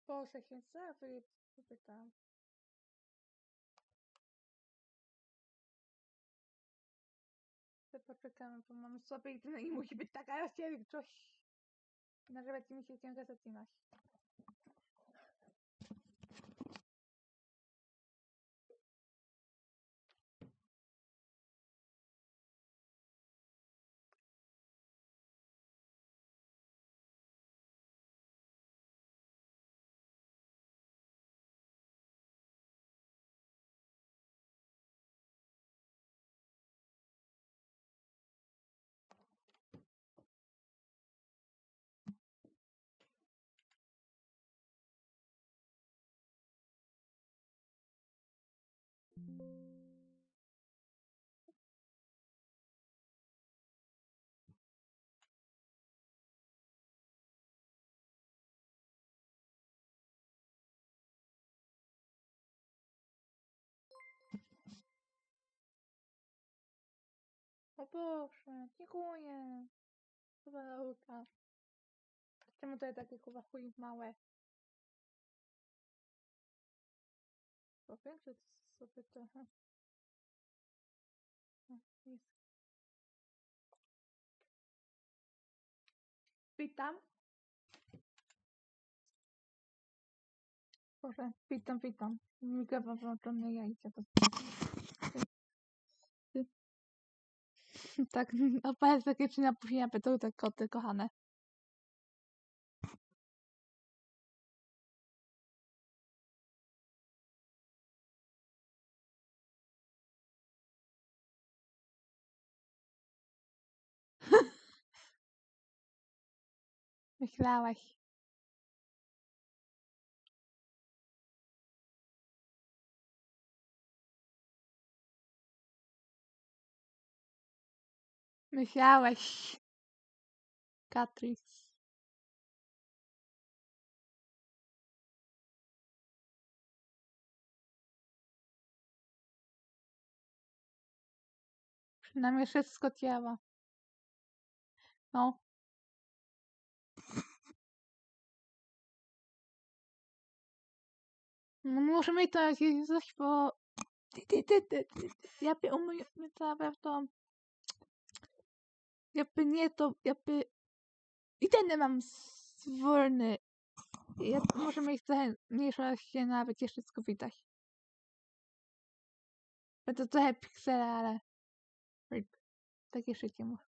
Boże, się zapytam. To poczekamy, bo mamy sobie i i musi być taka rozdzielczość. Nawet mi się ciągle zaczynasz. O Boże, dziękuję. Chyba nauka. Czemu to jest takie chyba chuj małe? Powiększę sobie trochę. O, jest. Witam. Boże, witam. Mikrofon włączony, ja idę to. Tak, opowiedz takie czy na później apetą te koty kochane. Myślałeś. Myślałeś. Katrix. Przynajmniej wszystko działa. No. No muszę mieć to jakieś coś, bo... Jakby umyję to... Jakby nie to... Jakby... I ten mam wolny. Ja może mieć trochę mniejszości, nawet jeszcze wszystko widać. Bo to trochę piksele, ale... Takie szycie muszę.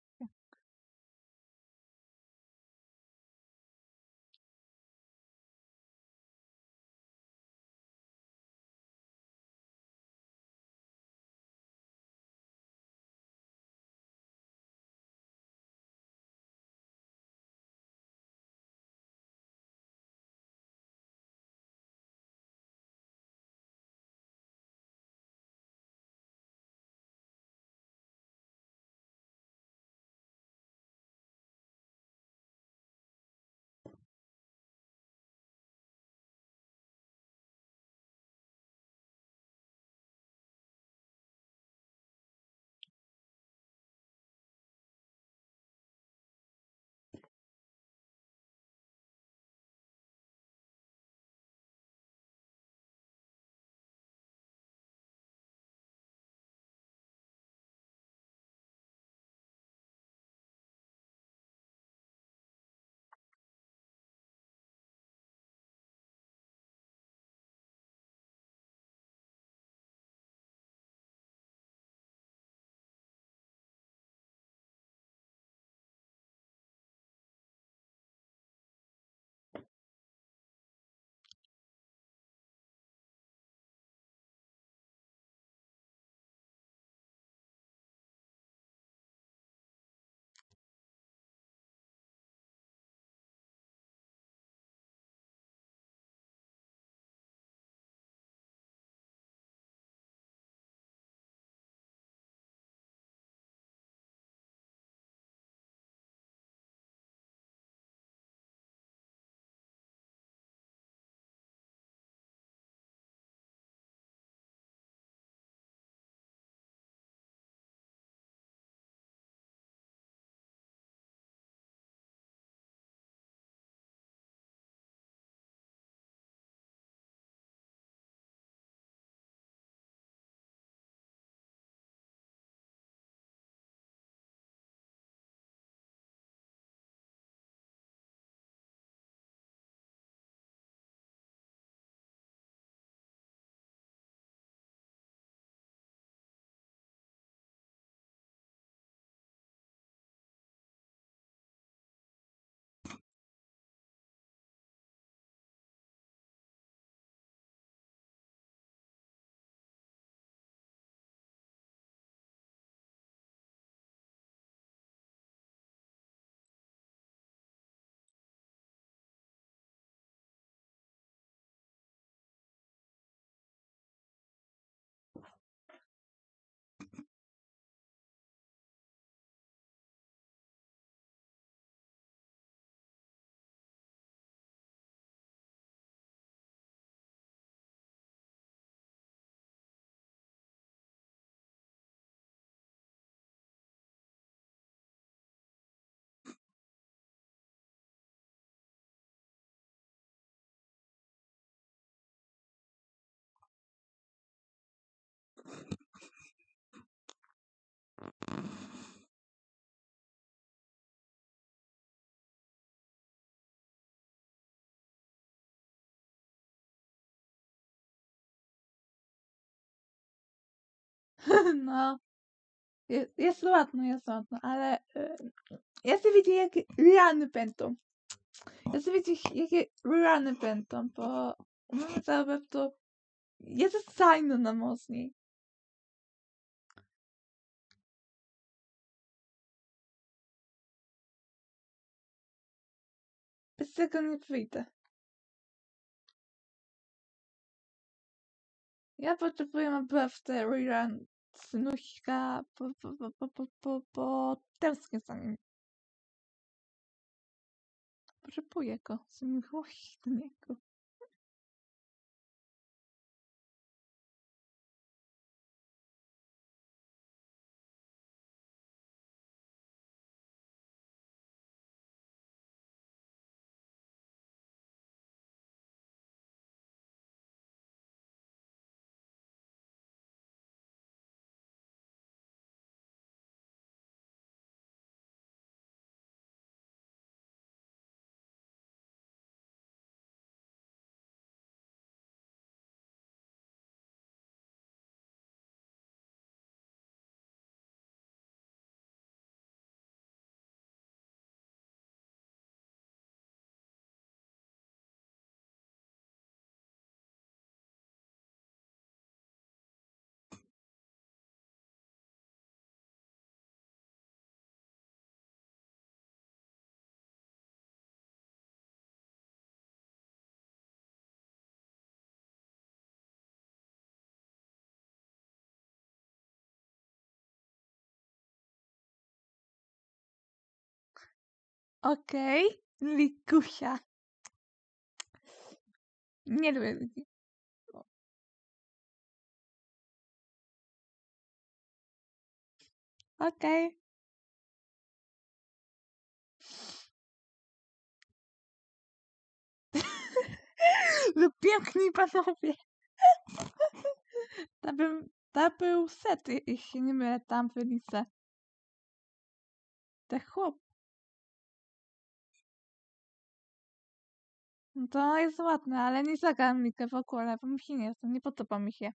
No. Jest ładno, ale ja chcę wiedzieć, jakie rany będą. Ja chcę wiedzieć, jakie rany będą, bo mamy całe to jest fajne na mocniej. Bez tego nie wyjdę. Ja potrzebuję naprawdę rerun Synuśka, bo tęsknię za nim. Potrzebuję go, z miłości do niego. Okej, Likusia. Nie lubię ludzi. Okej. No piękni panowie. To był set, jeśli nie mylę, tam w Lice. Te chłop. No to jest ładne, ale nie zagram Likę w ogóle, bo mi się nie podoba mi się.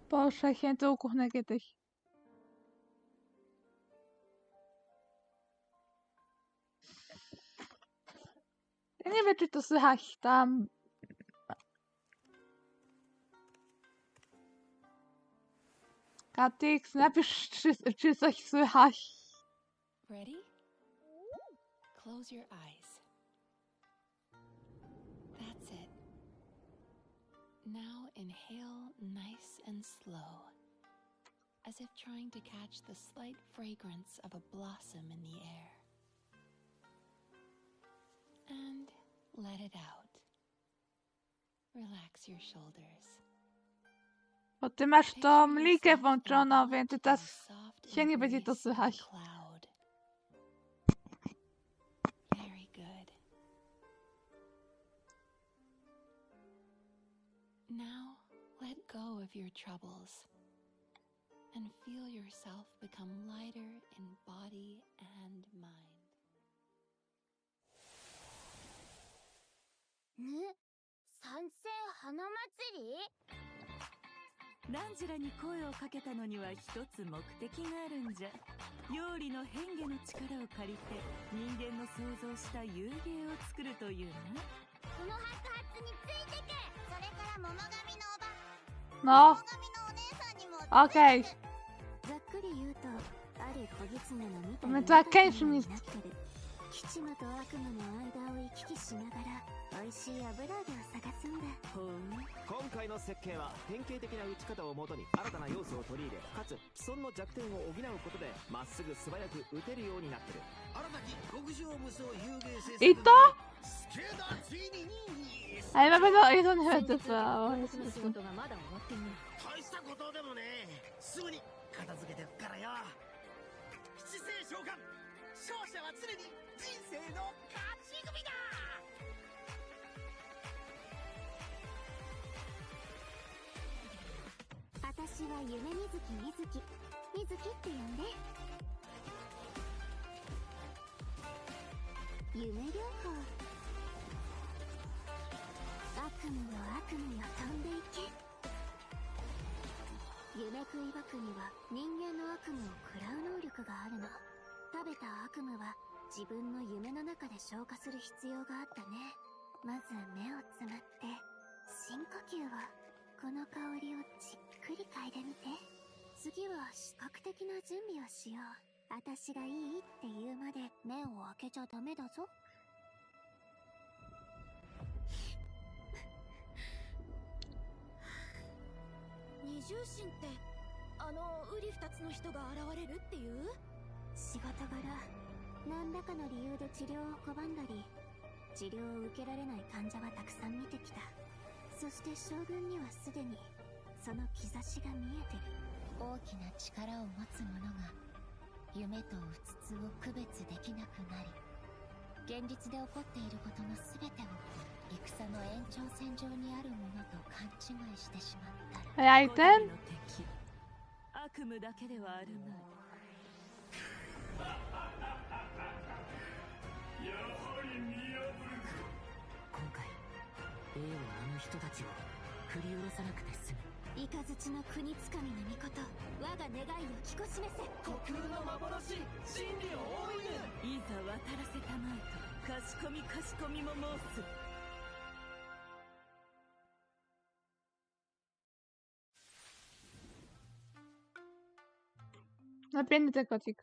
Boże, święty ukuchnę kiedyś. Ja nie wiem, czy to słychać tam. Katyx, napisz, czy coś słychać. Ready? Close your eyes. That's it. Now inhale nice and slow, as if trying to catch the slight fragrance of a blossom in the air. And let it out. Relax your shoulders. Bo ty masz tą likę włączoną, więc teraz się nie będzie to słychać. Very good. Now let go of your troubles and feel yourself become lighter in body and mind. 参戦花祭り？ランジュラに声をかけたのには一つ目的があるんじゃ。妖理の変化の力を借りて人間の想像した遊芸を作るというな。この白髪についてけ。それから桃神のおば。No, 桃神のお姉さんにも。okej. ざっくり言うと、ある小狐のみたい My な to 仲間 Genshin に jest. なってる。吉間と悪魔の間を行き来しながら美味しい油揚げを探す。済んだ。ほう。今回の設計は典型的な打ち方をもとに新たな要素を取り入れ、かつ既存の弱点を補うことでまっすぐ素早く打てるようになってる。新たき極上無双有芸製 ¿Y 作 tú? スケーダーついに Ay, me pasó eso, no me pasó. 仕事がまだ終わっていない。大したことでもね、すぐに片付けてくからよ。七星召喚、勝者は常に人生の勝ち組だ。私は夢みずきみずきみずきって呼んで。夢療法。悪夢よ悪夢よ飛んでいけ。夢食いバクには人間の悪夢を食らう能力があるの。食べた悪夢は自分の夢の中で消化する必要があったね。まず目をつむって深呼吸を。この香りをじっくり嗅いでみて。次は視覚的な準備をしよう。私がいいって言うまで目を開けちゃダメだぞ。二重心ってウリ二つの人が現れるっていう？仕事柄何らかの理由で治療を拒んだり、治療を受けられない患者はたくさん見てきた。そして将軍にはすでにその兆しが見えてる。大きな力を持つ者が夢とうつつを区別できなくなり、現実で起こっていることの全てを戦の延長線上にあるものと勘違いしてしまったら。Ay, ten. 敵悪夢だけではあるまい。今回 A はあの人たちを振り下ろさなくて済む。イカズチの国つかみの御事、我が願いを聞こしめせ。虚空の幻、真理を追いぬ。いざ渡らせたまえとかしこみかしこみも申す。Depende del kocik.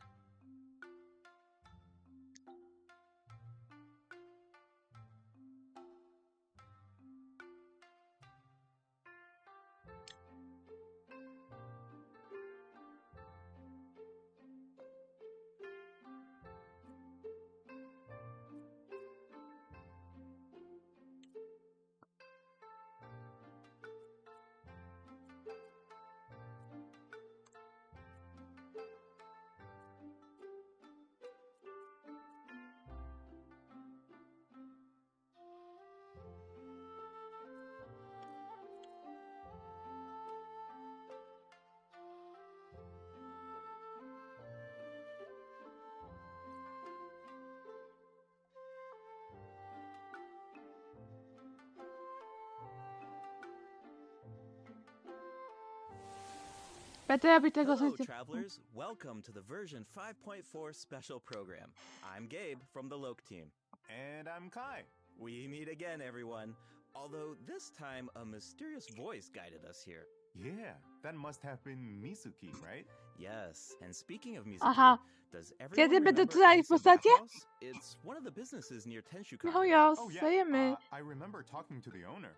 Hello, travelers. Welcome to the version 5.4 special program. I'm Gabe from the Loke team. And I'm Kai. We meet again, everyone. Although this time a mysterious voice guided us here. Yeah, that must have been Mizuki, right? Yes, and speaking of Mizuki, Aha. does Kiedy everyone będę remember tutaj w Ace of postaci? Bathhouse? It's one of the businesses near Tenshukan. No, ja Oh, yeah. stajemy. I remember talking to the owner.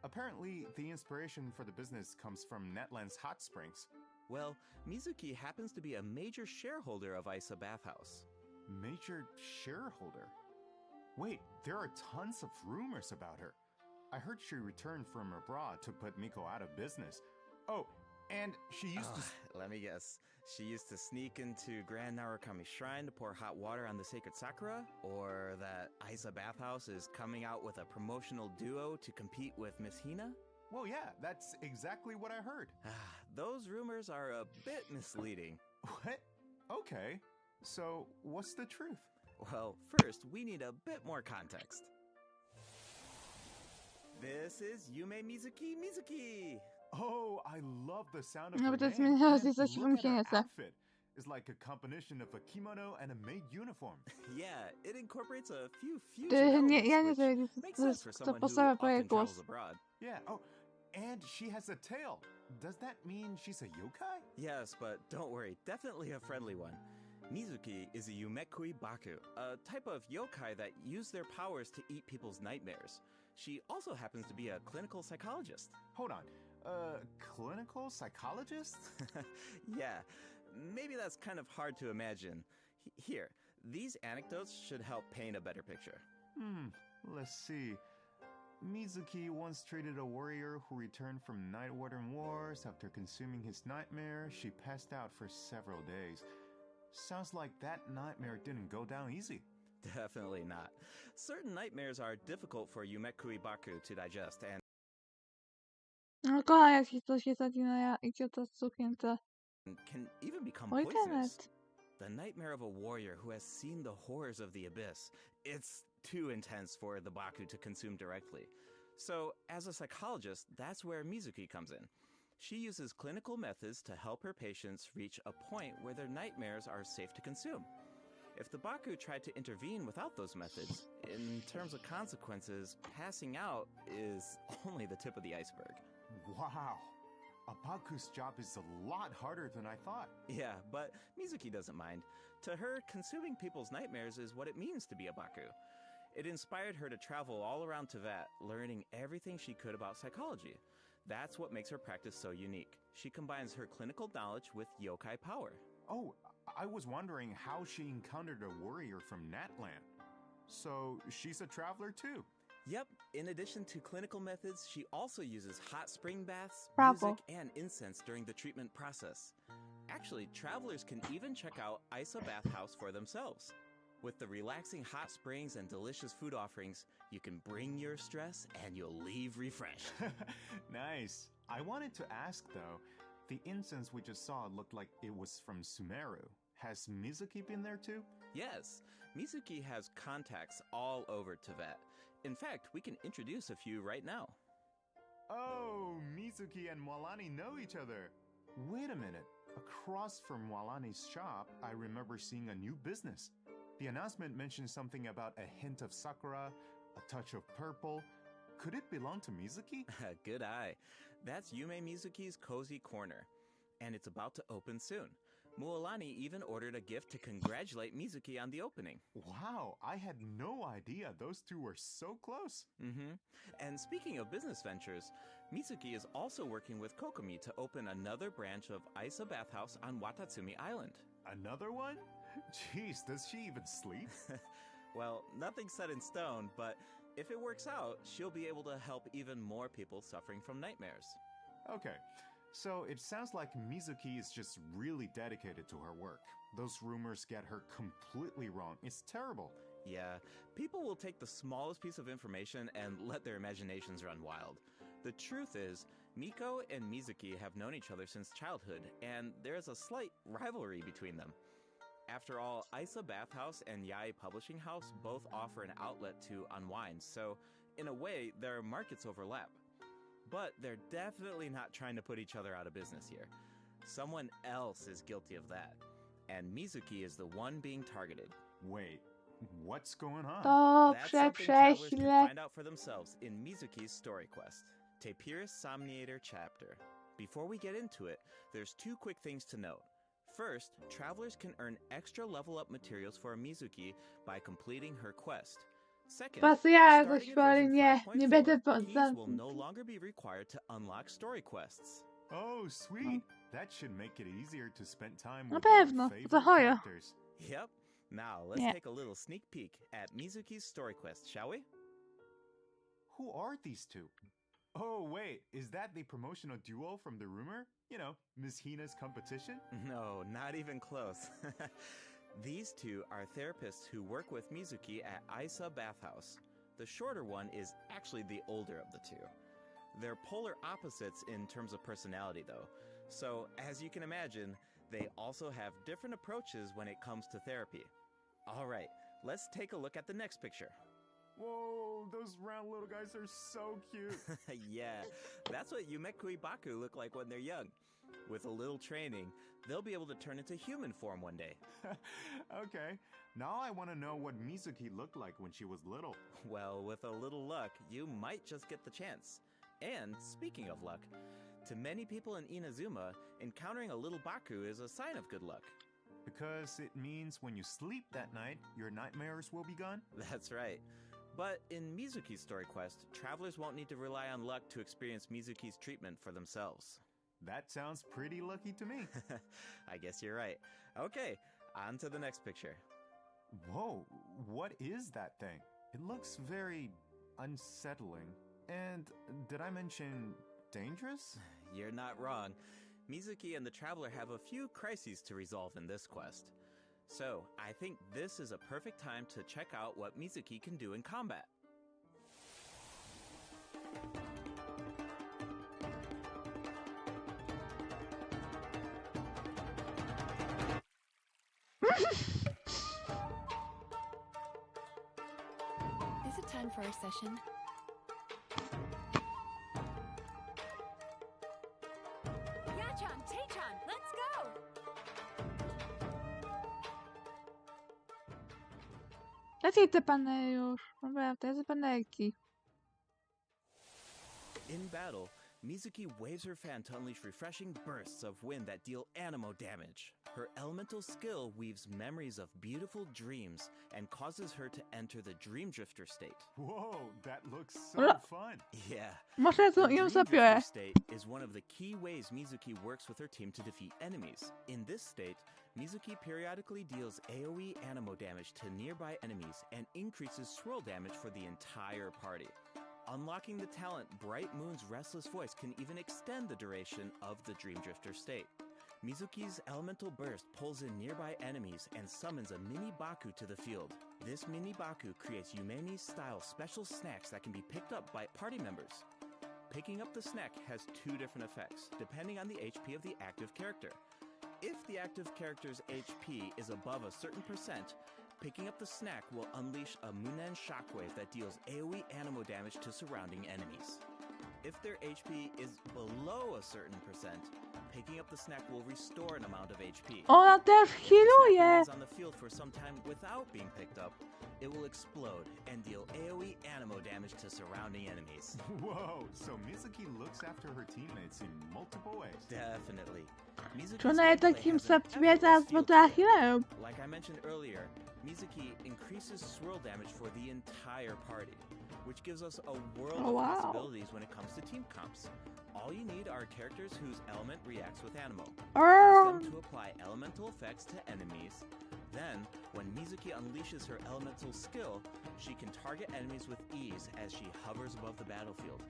Apparently, the inspiration for the business comes from Netland's hot springs. Well, Mizuki happens to be a major shareholder of Isa Bathhouse. Major shareholder? Wait, there are tons of rumors about her. I heard she returned from abroad to put Miko out of business. Oh, and she used to... Let me guess. She used to sneak into Grand Narukami Shrine to pour hot water on the sacred sakura? Or that Isa Bathhouse is coming out with a promotional duo to compete with Miss Hina? Well, yeah, that's exactly what I heard. Those rumors are a bit misleading. What? Okay. So, what's the truth? Well, first, we need a bit more context. This is Yume Mizuki! Oh, I love the sound of No, her but that's name. me, And this is look at her from outfit. It's like a combination of a kimono and a maid uniform. Yeah, it incorporates a few fusion Ja elements, nie which wiem, makes to sense jest for to someone who podstawa often projekt głos. travels abroad. Yeah, oh, and she has a tail. Does that mean she's a yokai? Yes, but don't worry, definitely a friendly one. Mizuki is a Yumekui Baku, a type of yokai that use their powers to eat people's nightmares. She also happens to be a clinical psychologist. Hold on. Clinical psychologist? Yeah, maybe that's kind of hard to imagine. Here, these anecdotes should help paint a better picture. Let's see. Mizuki once treated a warrior who returned from Night Warden Wars. After consuming his nightmare, she passed out for several days. Sounds like that nightmare didn't go down easy. Definitely not. Certain nightmares are difficult for Yumekui Baku to digest and Kocham, jak się zaginają i ciota cuchnięta. can even become Oj, poisonous. Kenneth. The nightmare of a warrior who has seen the horrors of the abyss. It's too intense for the Baku to consume directly. So, as a psychologist, that's where Mizuki comes in. She uses clinical methods to help her patients reach a point where their nightmares are safe to consume. If the Baku tried to intervene without those methods, in terms of consequences, passing out is only the tip of the iceberg. Wow. A Baku's job is a lot harder than I thought. Yeah, but Mizuki doesn't mind. To her, consuming people's nightmares is what it means to be a Baku. It inspired her to travel all around Teyvat, learning everything she could about psychology. That's what makes her practice so unique. She combines her clinical knowledge with yokai power. Oh, I was wondering how she encountered a warrior from Natland. So, she's a traveler too. Yep, in addition to clinical methods, she also uses hot spring baths, Bravo. music, and incense during the treatment process. Actually, travelers can even check out Isa Bathhouse for themselves. With the relaxing hot springs and delicious food offerings, you can bring your stress and you'll leave refreshed. Nice. I wanted to ask though, the incense we just saw looked like it was from Sumeru. Has Mizuki been there too? Yes, Mizuki has contacts all over Teyvat. In fact, we can introduce a few right now. Oh, Mizuki and Mwalani know each other. Wait a minute. Across from Mwalani's shop, I remember seeing a new business. The announcement mentioned something about a hint of sakura, a touch of purple. Could it belong to Mizuki? Good eye. That's Yume Mizuki's Cozy Corner, and it's about to open soon. Mualani even ordered a gift to congratulate Mizuki on the opening. Wow, I had no idea those two were so close. And speaking of business ventures, Mizuki is also working with Kokomi to open another branch of Isa Bathhouse on Watatsumi Island. Another one? Jeez, does she even sleep? Well, nothing's set in stone, but if it works out, she'll be able to help even more people suffering from nightmares. Okay, so it sounds like Mizuki is just really dedicated to her work. Those rumors get her completely wrong. It's terrible. Yeah, people will take the smallest piece of information and let their imaginations run wild. The truth is, Miko and Mizuki have known each other since childhood, and there's a slight rivalry between them. After all, Isa Bathhouse and Yae Publishing House both offer an outlet to unwind, so in a way, their markets overlap. But they're definitely not trying to put each other out of business here. Someone else is guilty of that, and Mizuki is the one being targeted. Wait, what's going on? That's something travelers can find out for themselves in Mizuki's story quest, Tapirus Somniator Chapter. Before we get into it, there's two quick things to note. First, travelers can earn extra level-up materials for Mizuki by completing her quest. Second, Pasujemy starting coś, in ale version nie 5.4, będę keys will no longer be required to unlock story quests. Oh, sweet. That should make it easier to spend time Na with our pewno, favorite to chodzi. characters. Yep. Now, let's Yeah. take a little sneak peek at Mizuki's story quest, shall we? Who are these two? Oh, wait, is that the promotional duo from the rumor? You know, Miss Hina's competition? No, not even close. These two are therapists who work with Mizuki at Isa Bathhouse. The shorter one is actually the older of the two. They're polar opposites in terms of personality, though. So, as you can imagine, they also have different approaches when it comes to therapy. All right, let's take a look at the next picture. Whoa, those round little guys are so cute. Yeah, that's what Yumekui Baku look like when they're young. With a little training, they'll be able to turn into human form one day. Okay, now I want to know what Mizuki looked like when she was little. Well, with a little luck, you might just get the chance. And speaking of luck, to many people in Inazuma, encountering a little Baku is a sign of good luck. Because it means when you sleep that night, your nightmares will be gone? That's right. But in Mizuki's story quest, travelers won't need to rely on luck to experience Mizuki's treatment for themselves. That sounds pretty lucky to me. I guess you're right. Okay, on to the next picture. Whoa, what is that thing? It looks very unsettling. And did I mention dangerous? You're not wrong. Mizuki and the Traveler have a few crises to resolve in this quest. So, I think this is a perfect time to check out what Mizuki can do in combat. Is it time for our session? Yachan, Taechan, let's go! Jakie te panele już? Dobra, to jest panelki. In battle, Mizuki waves her fan to unleash refreshing bursts of wind that deal anemo damage. Her elemental skill weaves memories of beautiful dreams and causes her to enter the Dream Drifter state. Whoa, that looks so fun. Yeah. Może The ją Dream zabiorę. Drifter state is one of the key ways Mizuki works with her team to defeat enemies. In this state, Mizuki periodically deals AoE anemo damage to nearby enemies and increases swirl damage for the entire party. Unlocking the talent Bright Moon's Restless Voice can even extend the duration of the Dream Drifter state. Mizuki's Elemental Burst pulls in nearby enemies and summons a mini Baku to the field. This mini Baku creates Yumemi-style special snacks that can be picked up by party members. Picking up the snack has two different effects, depending on the HP of the active character. If the active character's HP is above a certain percent, picking up the snack will unleash a Munen Shockwave that deals AoE anemo damage to surrounding enemies. If their HP is below a certain percent, picking up the snack will restore an amount of HP. Ona też If the snack healuje. remains on the field for some time without being picked up, it will explode and deal AoE anemo damage to surrounding enemies. Whoa, so Mizuki looks after her teammates in multiple ways. Definitely. Mizuki's Czy ona je gameplay takim has an zabierza effortless z feel to woda it. healerem? Like I mentioned earlier, Mizuki increases swirl damage for the entire party, which gives us a world Oh, of wow. possibilities when it comes to team comps. All you need are characters whose element reacts with anemo. Use them to apply elemental effects to enemies. Then, when Mizuki unleashes her elemental skill, she can target enemies with ease as she hovers above the battlefield.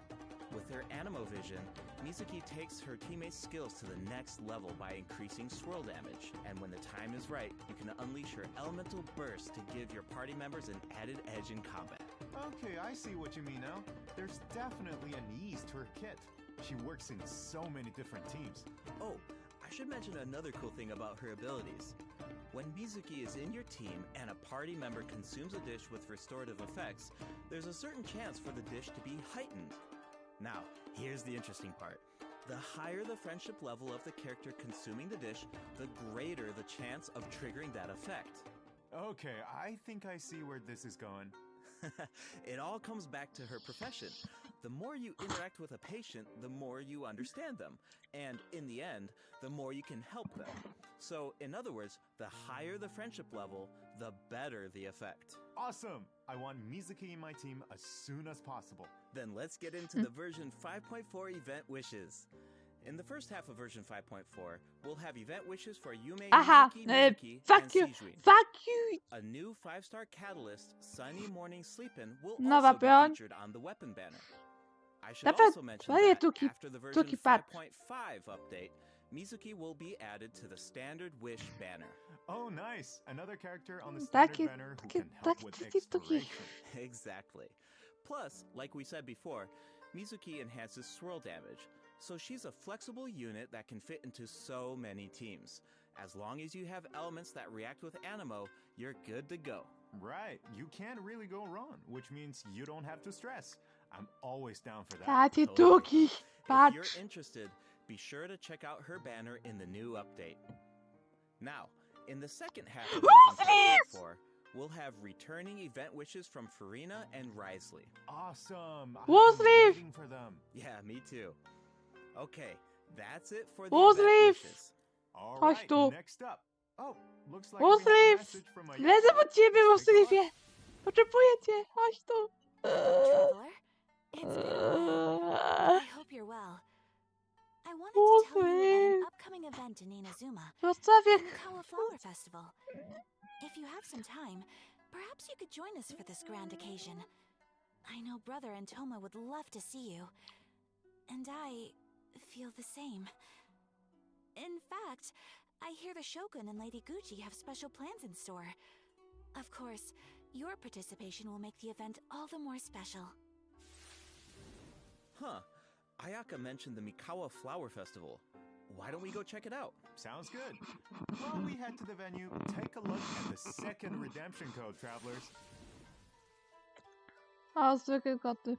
With her anemo vision, Mizuki takes her teammates' skills to the next level by increasing swirl damage, and when the time is right, you can unleash her elemental burst to give your party members an added edge in combat. Okay, I see what you mean now. There's definitely an ease to her kit. She works in so many different teams. Oh, I should mention another cool thing about her abilities. When Mizuki is in your team and a party member consumes a dish with restorative effects, there's a certain chance for the dish to be heightened. Now, here's the interesting part. The higher the friendship level of the character consuming the dish, the greater the chance of triggering that effect. Okay, I think I see where this is going. It all comes back to her profession. The more you interact with a patient, the more you understand them. And in the end, the more you can help them. So, in other words, the higher the friendship level, the better the effect. Awesome! I want Mizuki in my team as soon as possible. Then let's get into the version 5.4 event wishes. In the first half of version 5.4, we'll have event wishes for Yume, Aha, Mizuki, Mizuki, and fuck you, Seijuin. fuck you. A new 5-star catalyst, Sunny Morning Sleepin', will Nowa also be broń. featured on the weapon banner. I should Nawet also mention twoje that tuki- after the version tuki pad. 5.5 update, Mizuki will be added to the standard wish banner. Oh, nice! Another character on the standard Takie- banner who takie- can help takie with tuki- tuki. exploration. Exactly. Plus, like we said before, Mizuki enhances swirl damage, so she's a flexible unit that can fit into so many teams. As long as you have elements that react with anemo, you're good to go. Right, you can't really go wrong, which means you don't have to stress. I'm always down for that. Takie Totally. tuki. If Patrz. you're interested, be sure to check out her banner in the new update. Now, in the second half of version 5.4, we'll have returning event wishes from Farina and Risley. Awesome! I've Wolf been Leaf! waiting for them. Yeah, me too. Okay, that's it for the Wolf event Leaf! wishes. All Chodź right, tu. next up. Oh, looks like Wolf we have a Leaf! message from my... Lecę po ciebie, Let's take a look. Wolfleafie. Potrzebuję cię, chodź tu. Traveler. It's been a while. I hope you're well. I wanted to tell you about an upcoming event in Inazuma, the Mikawa Flower Festival. If you have some time, perhaps you could join us for this grand occasion. I know Brother and Toma would love to see you. And I feel the same. In fact, I hear the Shogun and Lady Gucci have special plans in store. Of course, your participation will make the event all the more special. Huh. Ayaka mentioned the Mikawa Flower Festival. Why don't we go check it out? Sounds good. While we head to the venue, take a look at the second redemption code, travelers. zwykły.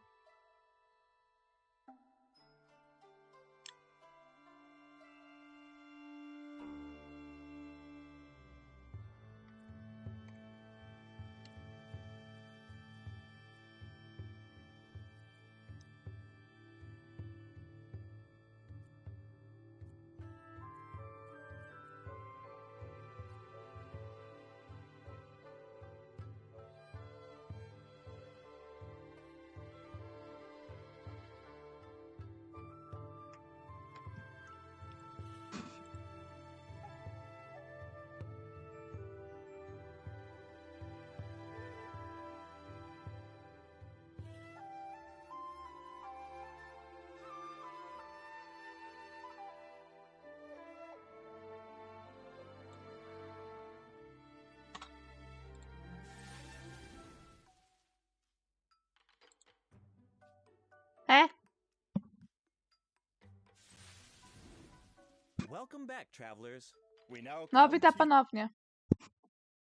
Welcome back, travelers. We now No, come witam to ponownie.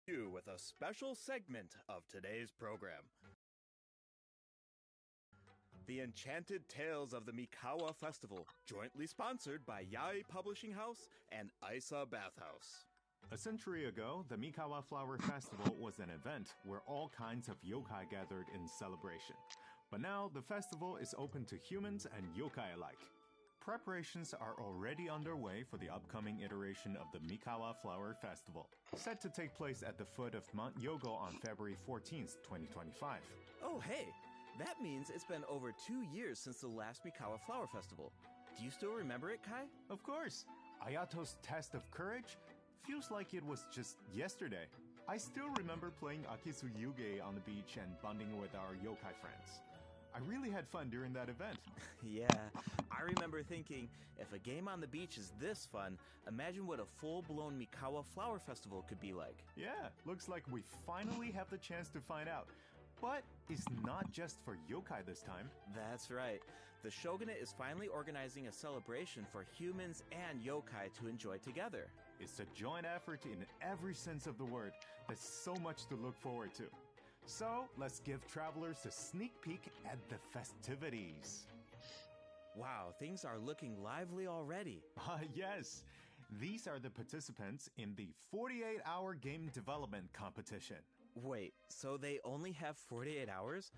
you with a special segment of today's program. The Enchanted Tales of the Mikawa Festival, jointly sponsored by Yae Publishing House and Isa Bathhouse. A century ago, the Mikawa Flower Festival was an event where all kinds of yokai gathered in celebration. But now, the festival is open to humans and yokai alike. Preparations are already underway for the upcoming iteration of the Mikawa Flower Festival, set to take place at the foot of Mount Yogo on February 14th, 2025. Oh, hey! That means it's been over 2 years since the last Mikawa Flower Festival. Do you still remember it, Kai? Of course! Ayato's test of courage feels like it was just yesterday. I still remember playing Akisu Yuge on the beach and bonding with our yokai friends. I really had fun during that event. Yeah, I remember thinking, if a game on the beach is this fun, imagine what a full-blown Mikawa Flower Festival could be like. Yeah, looks like we finally have the chance to find out. But it's not just for yokai this time. That's right. The Shogunate is finally organizing a celebration for humans and yokai to enjoy together. It's a joint effort in every sense of the word. There's so much to look forward to. So, let's give travelers a sneak peek at the festivities. Wow, things are looking lively already. Yes. These are the participants in the 48-hour game development competition. Wait, so they only have 48 hours?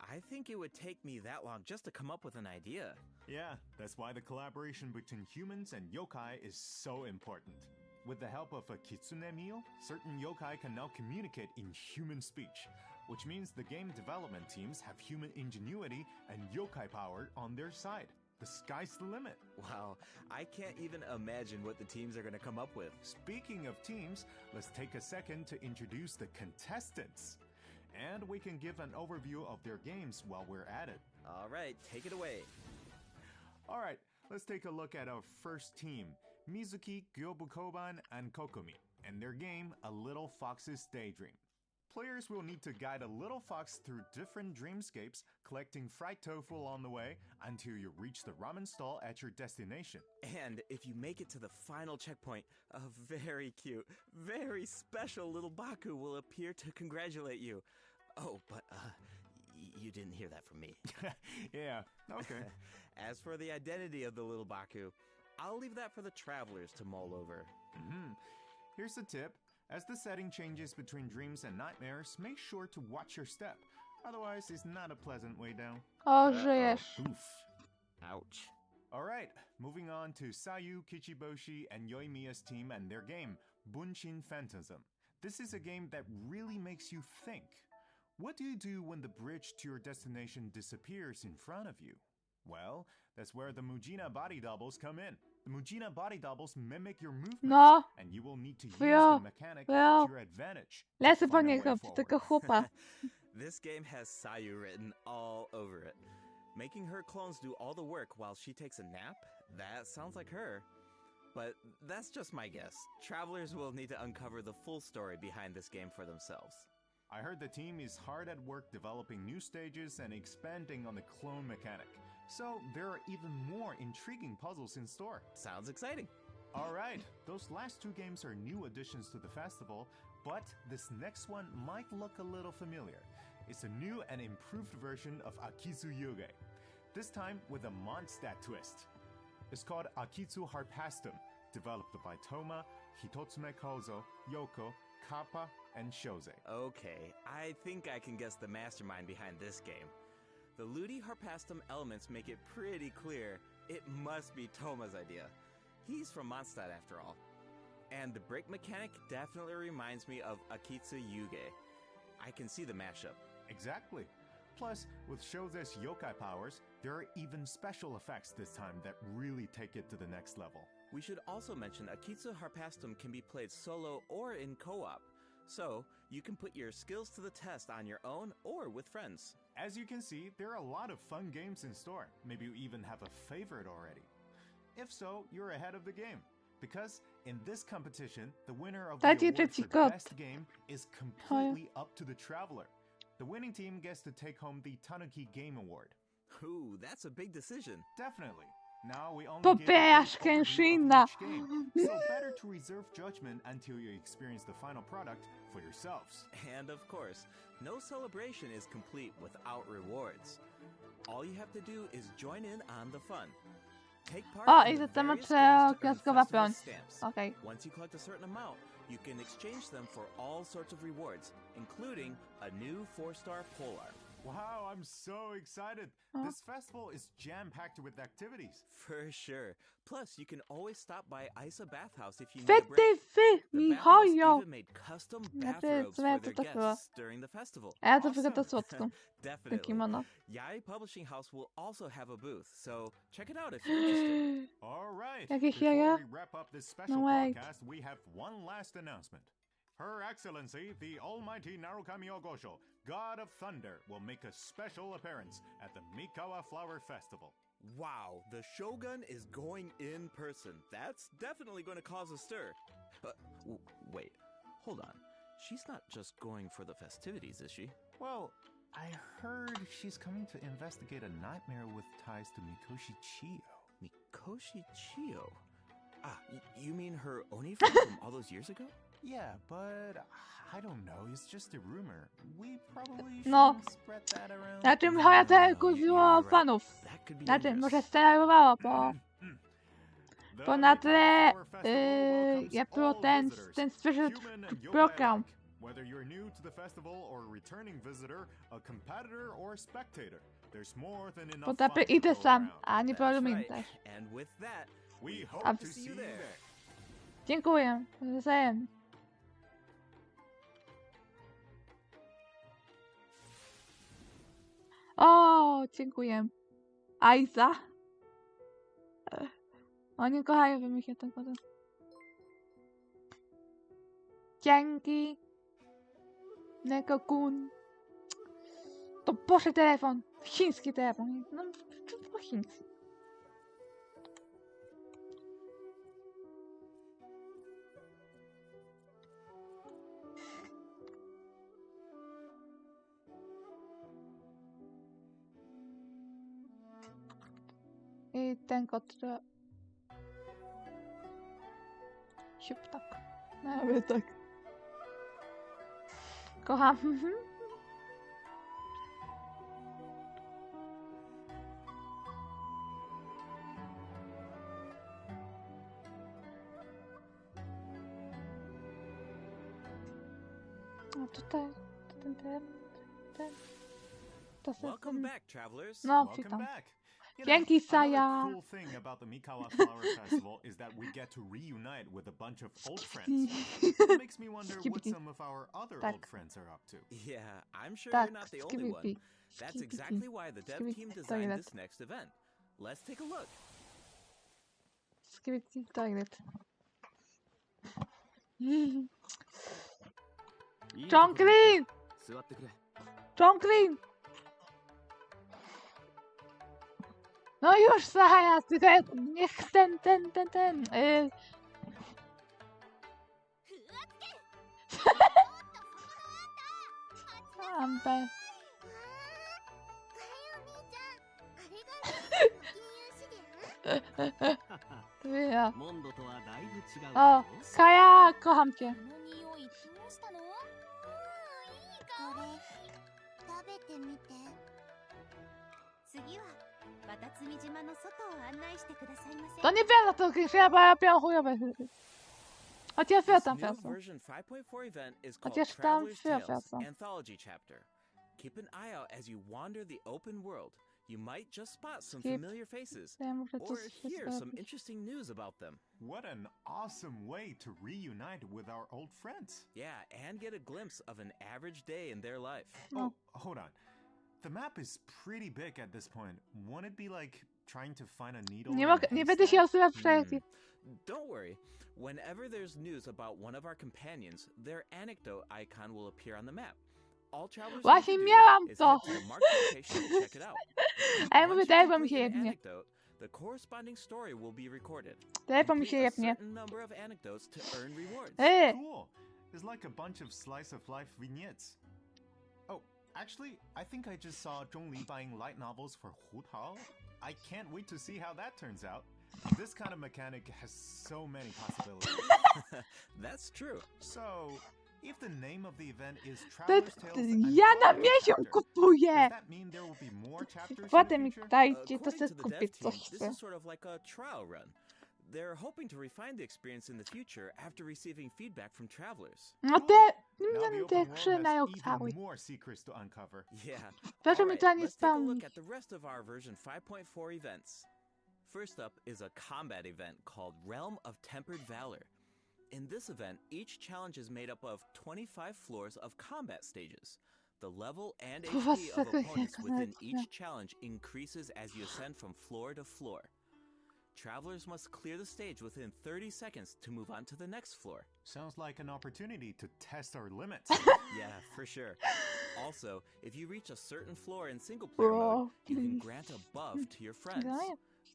I think it would take me that long just to come up with an idea. Yeah, that's why the collaboration between humans and yokai is so important. With the help of a kitsune meal, certain yokai can now communicate in human speech, which means the game development teams have human ingenuity and yokai power on their side. The sky's the limit. Wow, I can't even imagine what the teams are going to come up with. Speaking of teams, let's take a second to introduce the contestants. And we can give an overview of their games while we're at it. All right, take it away. All right, let's take a look at our first team, Mizuki, Gyobukoban, and Kokumi, and their game, A Little Fox's Daydream. Players will need to guide a little fox through different dreamscapes, collecting fried tofu along the way until you reach the ramen stall at your destination. And if you make it to the final checkpoint, a very cute, very special little Baku will appear to congratulate you. Oh, but, you didn't hear that from me. Yeah, okay. As for the identity of the little Baku, I'll leave that for the travelers to mull over. Here's the tip. As the setting changes between dreams and nightmares, make sure to watch your step. Otherwise, it's not a pleasant way down. O, żyjesz. Oof. Ouch. Alright, moving on to Sayu, Kichiboshi, and Yoimiya's team and their game, Bunshin Phantasm. This is a game that really makes you think. What do you do when the bridge to your destination disappears in front of you? Well, that's where the Mujina body doubles come in. The Mujina body doubles mimic your movements, No. and you will need to use Wyjo. the mechanic Wyjo. to your advantage. to Lecę po find a way niego, forward. tego chłopa. This game has Sayu written all over it. Making her clones do all the work while she takes a nap? That sounds like her. But that's just my guess. Travelers will need to uncover the full story behind this game for themselves. I heard the team is hard at work developing new stages and expanding on the clone mechanic. So there are even more intriguing puzzles in store. Sounds exciting. Alright, those last two games are new additions to the festival, but this next one might look a little familiar. It's a new and improved version of Akitsu Yuge, this time with a Mondstadt twist. It's called Akitsu Harpastum, developed by Toma, Hitotsume Kozo, Yoko, Kappa, and Shoze. Okay, I think I can guess the mastermind behind this game. The Ludi Harpastum elements make it pretty clear it must be Toma's idea. He's from Mondstadt after all. And the break mechanic definitely reminds me of Akitsu Yuge. I can see the mashup. Exactly. Plus, with Shoze's yokai powers, there are even special effects this time that really take it to the next level. We should also mention Akitsu Harpastum can be played solo or in co-op, so you can put your skills to the test on your own or with friends. As you can see, there are a lot of fun games in store. Maybe you even have a favorite already. If so, you're ahead of the game. Because in this competition, the winner of the Dajcie award trzeci for kod. best game is completely up to the traveler. The winning team gets to take home the Tanuki Game Award. Ooh, that's a big decision. Definitely. Now we only Popierasz give a brief overview Genshina. of each game, so better to reserve judgment until you experience the final product for yourselves. And of course, no celebration is complete without rewards. All you have to do is join in on the fun. Take part O, in i the za temat various games to earn gwiazdkowa festival piąć. stamps. Okej. Once you collect a certain amount, you can exchange them for all sorts of rewards, including a new 4-star polar. Wow, I'm so excited! Oh. This festival is jam-packed with activities. For sure. Plus, you can always stop by Isa Bathhouse if you need a break. Fetywy, The bathhouse Michał. even made custom Znaczy, bathrobes co ja for to their tak było? guests during the festival. A ja to Awesome. wygląda słodko. Definitely. Kimono. Yai Publishing House will also have a booth, so check it out if you're interested. All right. Jakieś Before jaja? we wrap up this special No way. broadcast, we have one last announcement. Her Excellency, the Almighty Narukami Ogosho, God of Thunder, will make a special appearance at the Mikawa Flower Festival. Wow, the Shogun is going in person. That's definitely going to cause a stir. But wait, hold on. She's not just going for the festivities, is she? Well, I heard she's coming to investigate a nightmare with ties to Mikoshi Chiyo. Mikoshi Chiyo? Ah, you mean her Oni friend from all those years ago? Yeah, but I don't know. It's just a rumor. We probably No. shouldn't spread that around. Na czym Hoja kupiło you're fanów? That could be Na czym dangerous. może sterowało, bo The na Mikawa tle Flower Festival welcomes jak było all ten visitors, przyszedł human and yokai program. alike. Whether you're new to the festival or a returning visitor, a competitor or a spectator, there's more than enough Potem fun to idę go sam, around. a nie That's polubię też. And with that, We hope A- to see you there. Dziękuję. Wzajemnie. O, dziękuję. Aiza. Oni kochają wymyślę ten potem. Dzięki. Neko-kun. To Boże telefon. Chiński telefon. No, to chiński. I ten kot, to... Siup tak. Nawet tak. Kocham. A tutaj, ten. To welcome ten. back, travelers. No, Welcome witam. back. You know, Thank you, another Saya. cool thing about the Mikawa Flower Festival is that we get to reunite with a bunch of old friends. It makes me wonder what some of our other old friends are up to. Yeah, I'm sure Tak, you're not the only one. skibidi. That's exactly why the dev team designed this next event. Let's take a look. Skibidi toilet. いい ジョンクリーン 座ってくれ。 ジョンクリーン No już, Saja, tylko niech ten. Amber. 对呀。 モンドとはだいぶ違う。 Kaja, kocham cię. これ食べてみて。次はバタツミ島の外を案内してくださいませ。 To niewiele, to chyba ja piję chujowe. Chociaż ja This tam new wiosę. version 5.4 event is called Chociaż tam Traveler's Tales wiosę. Anthology Chapter. Keep an eye out as you wander the open world. You might just spot some Skip. familiar faces Ja muszę or coś hear some zrobić. interesting news about them. What an awesome way to reunite with our old friends. Yeah, and get a glimpse of an average day in their life. Oh, hold on. The map is pretty big at this point. Won't it be like trying to find a needle? Nie będę się odzywać wszelkich. Don't worry. Whenever there's news about one of our companions, their anecdote icon will appear on the map. All travelers Właśnie need to do miałam is to. head to the marked location to check it out. A ja Once mówię, you daj wam complete się an jebnie. anecdote, the corresponding story will be recorded. Daj wam się Complete a jebnie. certain number of anecdotes to earn rewards. Cool. It's like a bunch of slice of life vignettes. Oh, actually, I think I just saw Zhong Li buying light novels for Hu Tao. I can't wait to see how that turns out. This kind of mechanic has so many possibilities. That's true. So, if the name of the event is To Traveler's Tales ja na Anthology miesiąc Chapter, kupuję. does that mean there will be more chapters in Potem the mi future? dajcie, to According se to the kupię dev team, coś this chcę. is sort of like a trial run. They're hoping to refine the experience in the future after receiving feedback from travelers. No te, Now the te open world krzynają has cały. even more secrets to uncover. Yeah. Proszę mi Alright, to nie let's take a look spełnić. at the rest of our version 5.4 events. First up is a combat event called Realm of Tempered Valor. In this event, each challenge is made up of 25 floors of combat stages. The level and HP of opponents within each challenge increases as you ascend from floor to floor. Travelers must clear the stage within 30 seconds to move on to the next floor. Sounds like an opportunity to test our limits. Yeah, for sure. Also, if you reach a certain floor in single player mode, you can grant a buff to your friends.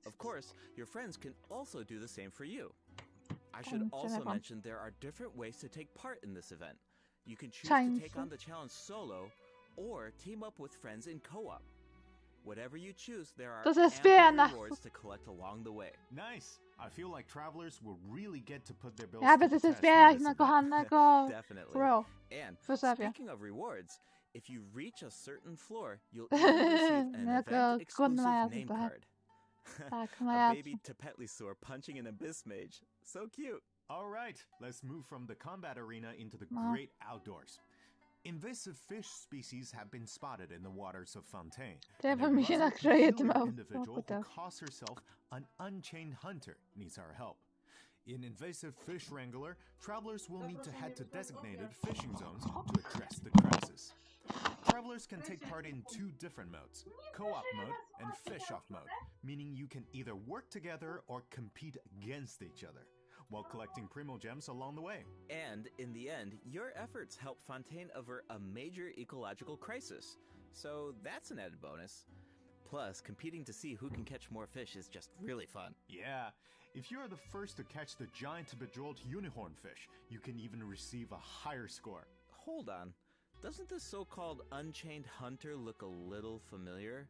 Of course, your friends can also do the same for you. I should also mention there are different ways to take part in this event. You can choose to take on the challenge solo or team up with friends in co-op. Whatever you choose, there are ample rewards to collect along the way. Nice. I feel like travelers will really get to put their bills Ja to będę the się test zbierać in na this event. kochanego Definitely. Bro. And Po sobie. speaking of rewards, if you reach a certain floor, you'll even receive an event-exclusive name card. Tak, A baby Tepetlisaur punching an abyss mage. So cute. All right, let's move from the combat arena into the great outdoors. Invasive fish species have been spotted in the waters of Fontaine. And a mi się rather nakryje tym peculiar individual who też. calls herself an unchained hunter needs our help. In Invasive Fish Wrangler, travelers will need to head to designated fishing zones to address the crisis. Travelers can take part in two different modes, co-op mode and fish-off mode, meaning you can either work together or compete against each other, while collecting primo gems along the way. And in the end, your efforts help Fontaine avert a major ecological crisis. So that's an added bonus. Plus, competing to see who can catch more fish is just really fun. Yeah, if you are the first to catch the giant bejeweled unicorn fish, you can even receive a higher score. Hold on. Doesn't this so-called Unchained Hunter look a little familiar?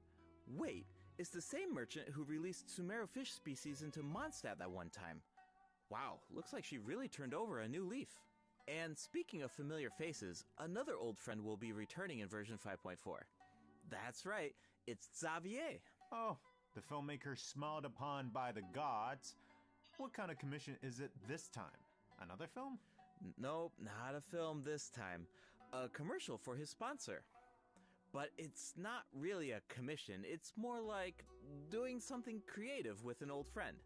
Wait, it's the same merchant who released Sumero fish species into Mondstadt that one time. Wow, looks like she really turned over a new leaf. And speaking of familiar faces, another old friend will be returning in version 5.4. That's right, it's Xavier. Oh, the filmmaker smiled upon by the gods. What kind of commission is it this time? Another film? Nope, not a film this time. A commercial for his sponsor. but it's not really a commission. It's more like doing something creative with an old friend.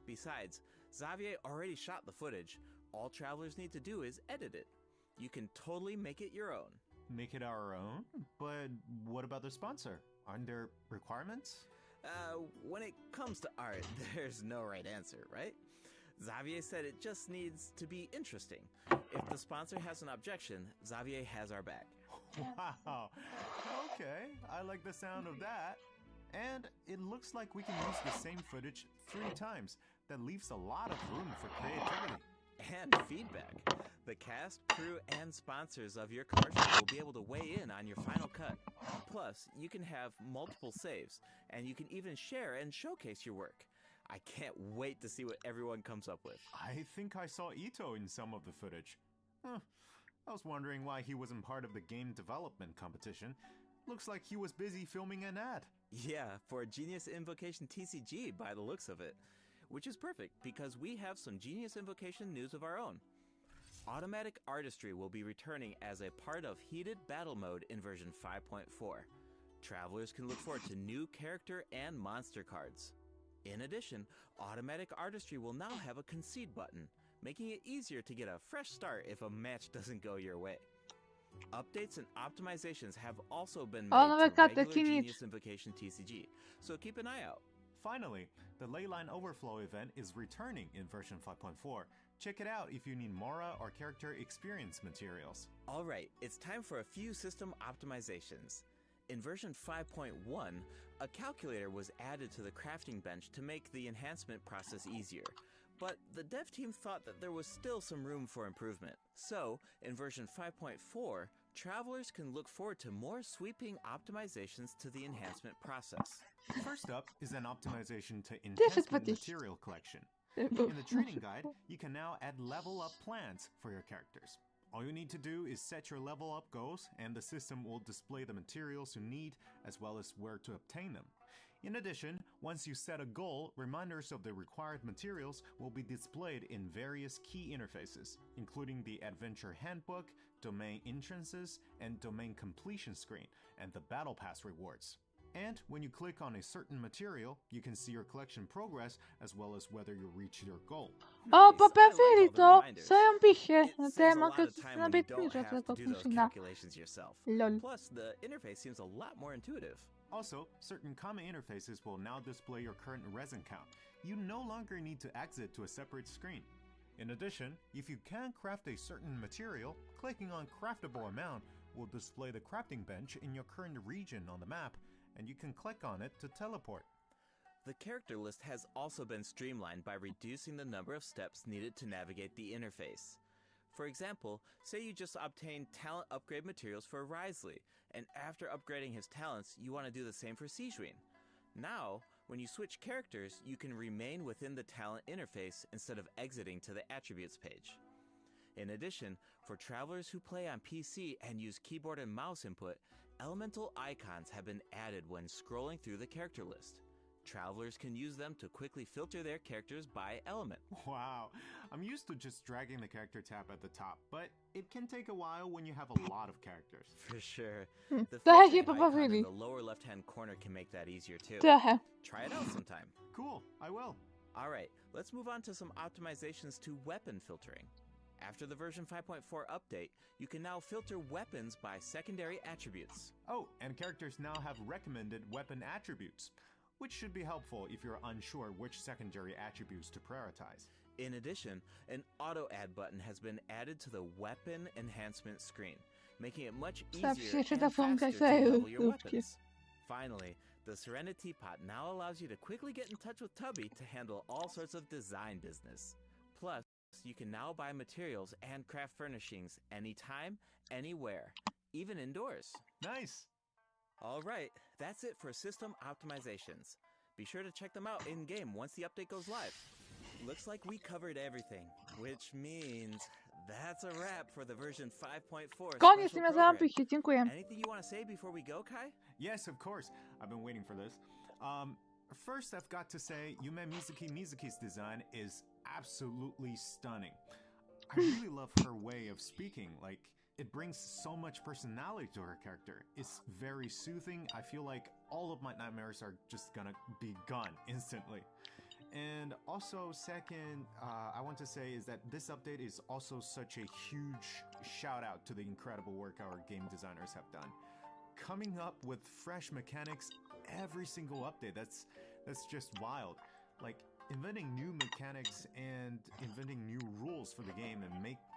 Besides, Xavier already shot the footage. All travelers need to do is edit it. You can totally make it your own. Make it our own? But what about the sponsor? Aren't there requirements? When it comes to art, there's no right answer, right? Xavier said it just needs to be interesting. If the sponsor has an objection, Xavier has our back. Wow. Okay, I like the sound of that. And it looks like we can use the same footage 3 times. That leaves a lot of room for creativity. And feedback. The cast, crew, and sponsors of your commercial will be able to weigh in on your final cut. Plus, you can have multiple saves, and you can even share and showcase your work. I can't wait to see what everyone comes up with. I think I saw Ito in some of the footage. I was wondering why he wasn't part of the game development competition. Looks like he was busy filming an ad. Yeah, for Genius Invocation TCG by the looks of it. Which is perfect, because we have some Genius Invocation news of our own. Automatic Artistry will be returning as a part of Heated Battle Mode in version 5.4. Travelers can look forward to new character and monster cards. In addition, Automatic Artistry will now have a concede button, making it easier to get a fresh start if a match doesn't go your way. Updates and optimizations have also been made to regular Genius Invocation TCG, so keep an eye out. Finally, the Leyline Overflow event is returning in version 5.4. Check it out if you need Mora or character experience materials. Alright, it's time for a few system optimizations. In version 5.1, a calculator was added to the crafting bench to make the enhancement process easier. But the dev team thought that there was still some room for improvement. So, in version 5.4, travelers can look forward to more sweeping optimizations to the enhancement process. First up is an optimization to enhancement material collection. In the training guide, you can now add level up plans for your characters. All you need to do is set your level up goals, and the system will display the materials you need as well as where to obtain them. In addition, once you set a goal, reminders of the required materials will be displayed in various key interfaces, including the Adventure Handbook, Domain Entrances, and Domain Completion screen, and the Battle Pass rewards. And when you click on a certain material, you can see your collection progress as well as whether you reach your goal. O, po preferito swoją piszę na temat na biedniejsze tego Genshin'a. Lol. Plus, the interface seems a lot more intuitive. Also, certain common interfaces will now display your current resin count. You no longer need to exit to a separate screen. In addition, if you can craft a certain material, clicking on Craftable Amount will display the crafting bench in your current region on the map, and you can click on it to teleport. The character list has also been streamlined by reducing the number of steps needed to navigate the interface. For example, say you just obtained talent upgrade materials for Wriothesley, and after upgrading his talents, you want to do the same for Sigewinne. Now, when you switch characters, you can remain within the talent interface instead of exiting to the attributes page. In addition, for travelers who play on PC and use keyboard and mouse input, elemental icons have been added when scrolling through the character list. Travelers can use them to quickly filter their characters by element. Wow, I'm used to just dragging the character tab at the top, but it can take a while when you have a lot of characters. For sure. The filtering icon in the lower left-hand corner can make that easier too. Try it out sometime. Cool, I will. Alright, let's move on to some optimizations to weapon filtering. After the version 5.4 update, you can now filter weapons by secondary attributes. Oh, and characters now have recommended weapon attributes, which should be helpful if you're unsure which secondary attributes to prioritize. In addition, an auto-add button has been added to the weapon enhancement screen, making it much easier and faster to level your weapons. Finally, the Serenity Pot now allows you to quickly get in touch with Tubby to handle all sorts of design business. Plus, you can now buy materials and craft furnishings anytime, anywhere, even indoors. Nice! Alright, that's it for system optimizations. Be sure to check them out in-game once the update goes live. Looks like we covered everything, which means that's a wrap for the version 5.4 Koniec special tym razem program. piszę, dziękuję. Anything you want to say before we go, Kai? Yes, of course. I've been waiting for this. First, I've got to say, Yume Mizuki's design is absolutely stunning. I really love her way of speaking. Like, it brings so much personality to her character. It's very soothing. I feel like all of my nightmares are just gonna be gone instantly. And also, second, I want to say is that this update is also such a huge shout out to the incredible work our game designers have done. Coming up with fresh mechanics every single update, that's just wild. Like, inventing new mechanics and inventing new rules for the game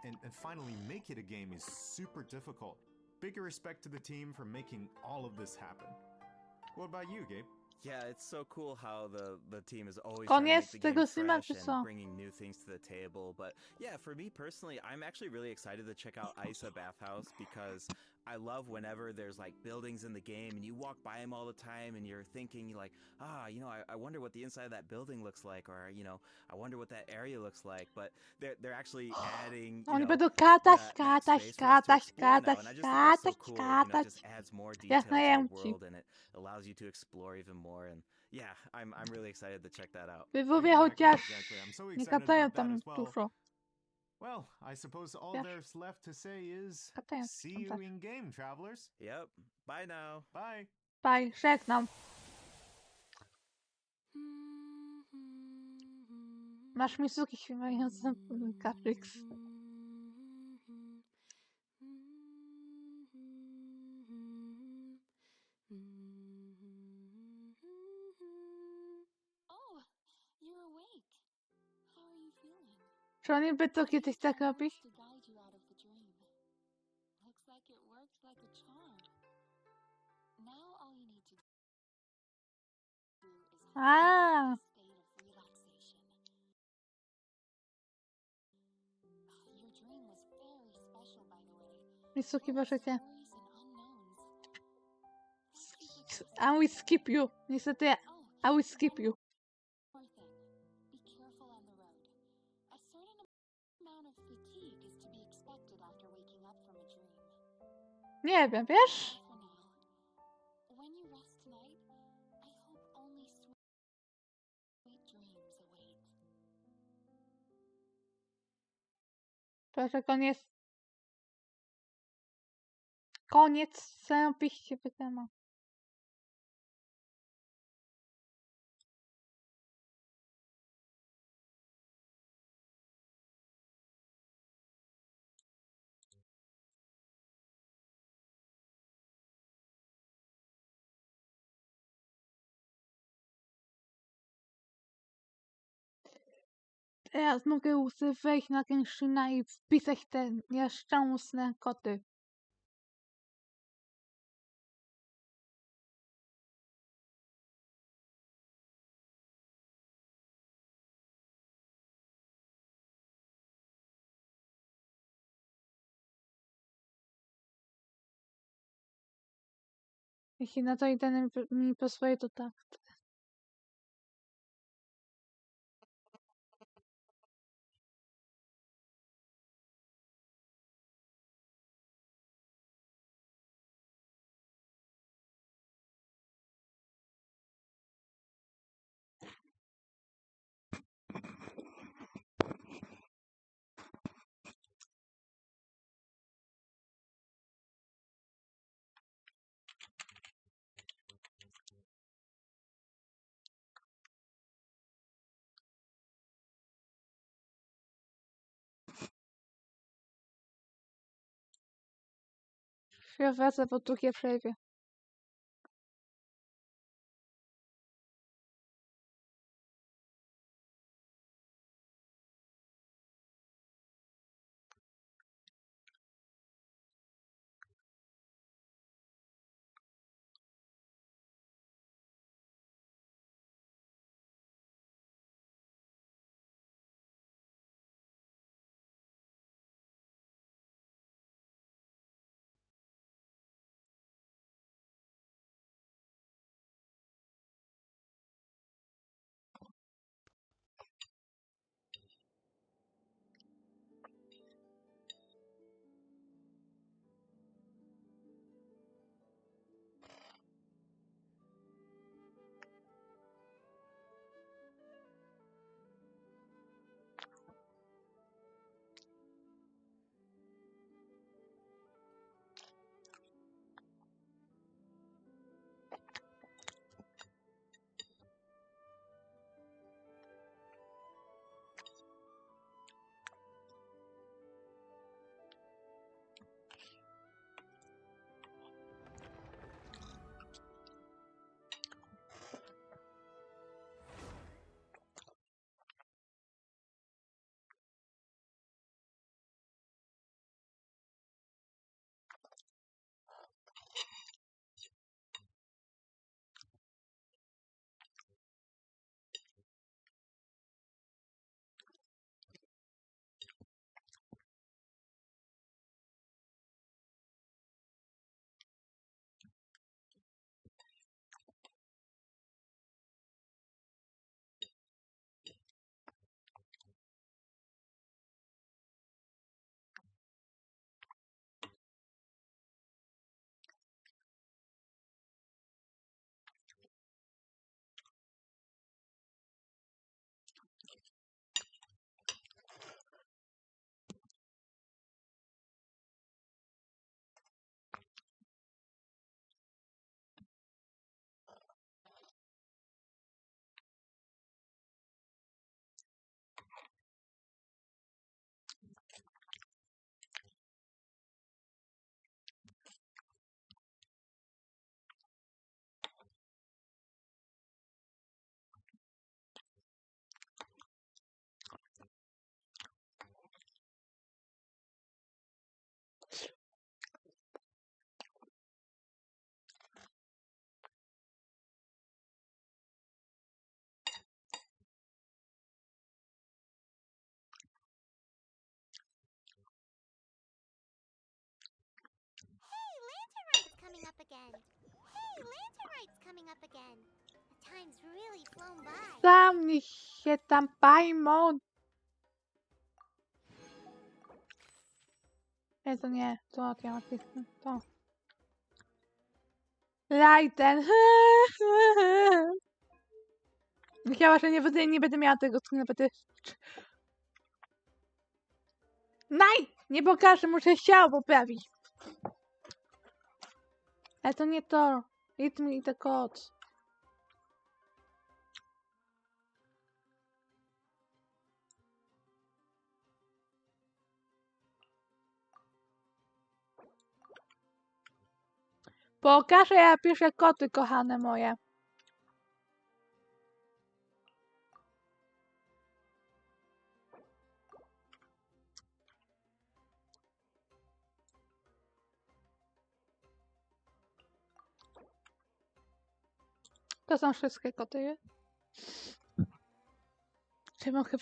and finally make it a game is super difficult. Big respect to the team for making all of this happen. What about you, Gabe? Yeah, it's so cool how the team is always trying to make the game fresh and bringing new things to the table. But yeah, for me personally, I'm actually really excited to check out Isa Bathhouse because I love whenever there's like buildings in the game and you walk by them all the time and you're thinking like, I wonder what the inside of that building looks like, or I wonder what that area looks like. But they're actually adding that space for us to explore now, and I just think that's so cool. It just adds more detail to the world and it allows you to explore even more. And yeah, I'm really excited to check that out. Exactly. I'm so excited about that as well. Well, I suppose all there's left to say is see you in game, travelers. Yep. Bye now. Bye. Bye. Żegnam. Masz mi suki śpiewające Catrix. Czy oni by to kiedyś tak robić? A. Misuki, proszę cię. I will skip you. Niestety, I will skip you. Nie wiem, wiesz? Proszę, koniec. Koniec zarobiście temat. Teraz mogę wejść na Genshina i wpisać te nieszczęsne koty. Jeśli na to internet mi pozwoli, to tak. Ja wracam po długiej przerwie. Lanternite's coming up again. The time's really flown by. Zamknij się tam, Paimon! Nie, to nie. To ja napisałem. To. Lighten. Myślała, że nie będę miała tego, co będę... Nie pokażę, muszę ciało poprawić. Ale to nie to. Idź mi to kot. Pokażę, ja piszę koty, kochane moje. To są wszystkie koty. Czy mogę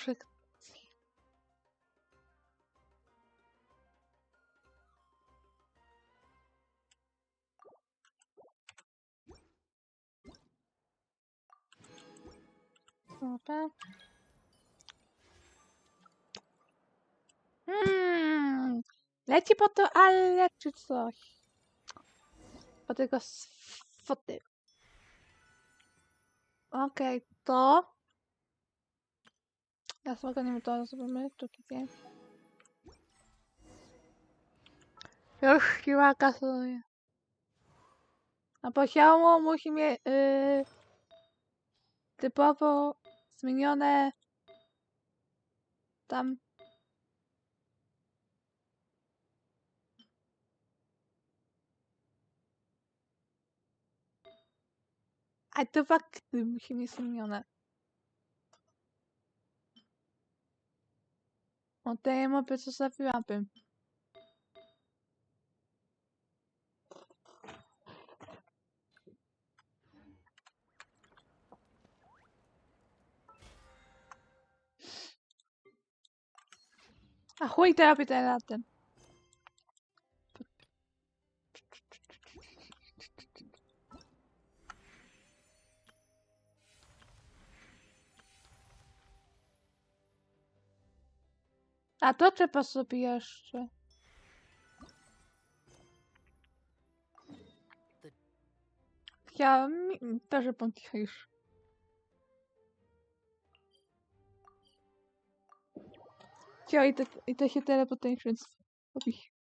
Dobra. Leci po to, ale czy coś. Po tego foty. Okej, to. Ja spokojnie to zrobimy. Tu kipię. Już siła kasuje. A poziomu musimy typowo zmienione tam artefakty musimy zmienione. O tej mapy co zabiłabym. A chuj to robi teraz ten. A to trzeba sobie jeszcze. Chciałam też pomniejsz. I to się teleportation robi.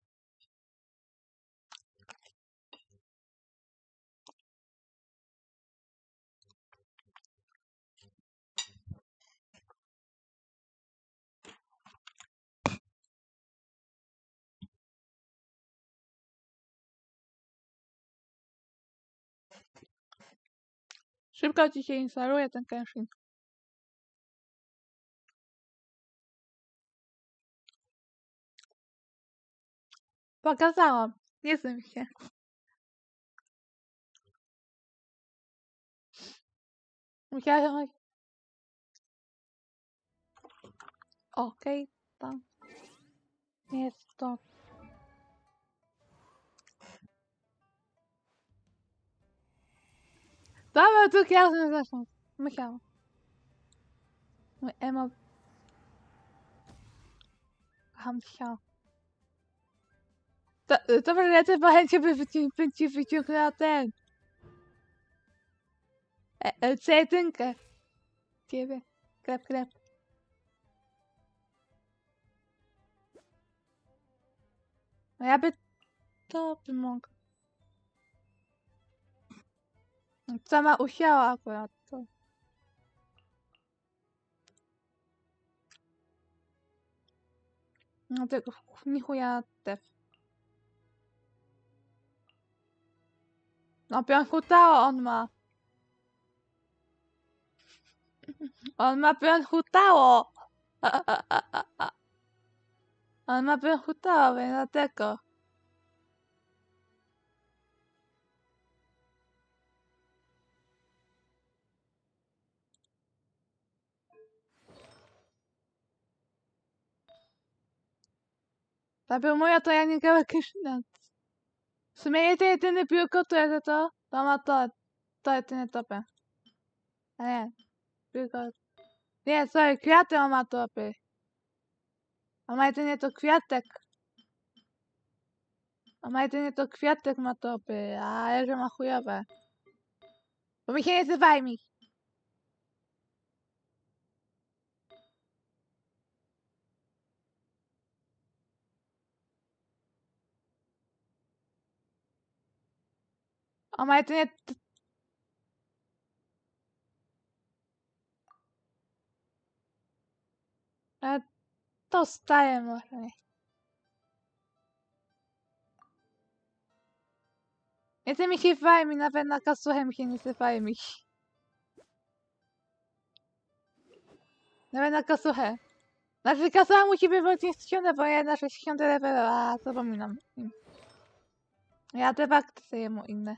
Szybko ci się instaluje ten Genshin. Pokazałam. Nie zym się. Musiałam... Okej, tam. Jest to. Dobra, tu jasne zresztą. Musiałam. Mój emo... Kocham się. To może lecę, bo chętnie by ci wyciągnęła ten. C1. Ciebie. Klep. No ja by mogła. Sama usiała akurat to. No tego nie chuja też. No piąchutało on ma. On ma piąchutało. On ma piąchutało, więc dlatego. Ta był moja, to ja nie grałem Genshina. W sumie jedyny piłko to jest to. To ma to je nie topy. A nie. Tylko... Nie, sorry, kwiaty on ma topy. A ma jedynie to kwiatek. A ma jedynie to kwiatek ma topy, a Erze ma chujowe. Bo mi się nie zywaj mi. A ma jedynie... To staje może. Nie mi się zywaj mi, nawet na kasuchę mi się nie zywaj mi. Nawet na kasuchę. Znaczy kasucha musi być wyłącznie 60, bo ja na 60 level, a zapominam. Ja te fakty sobie mu inne.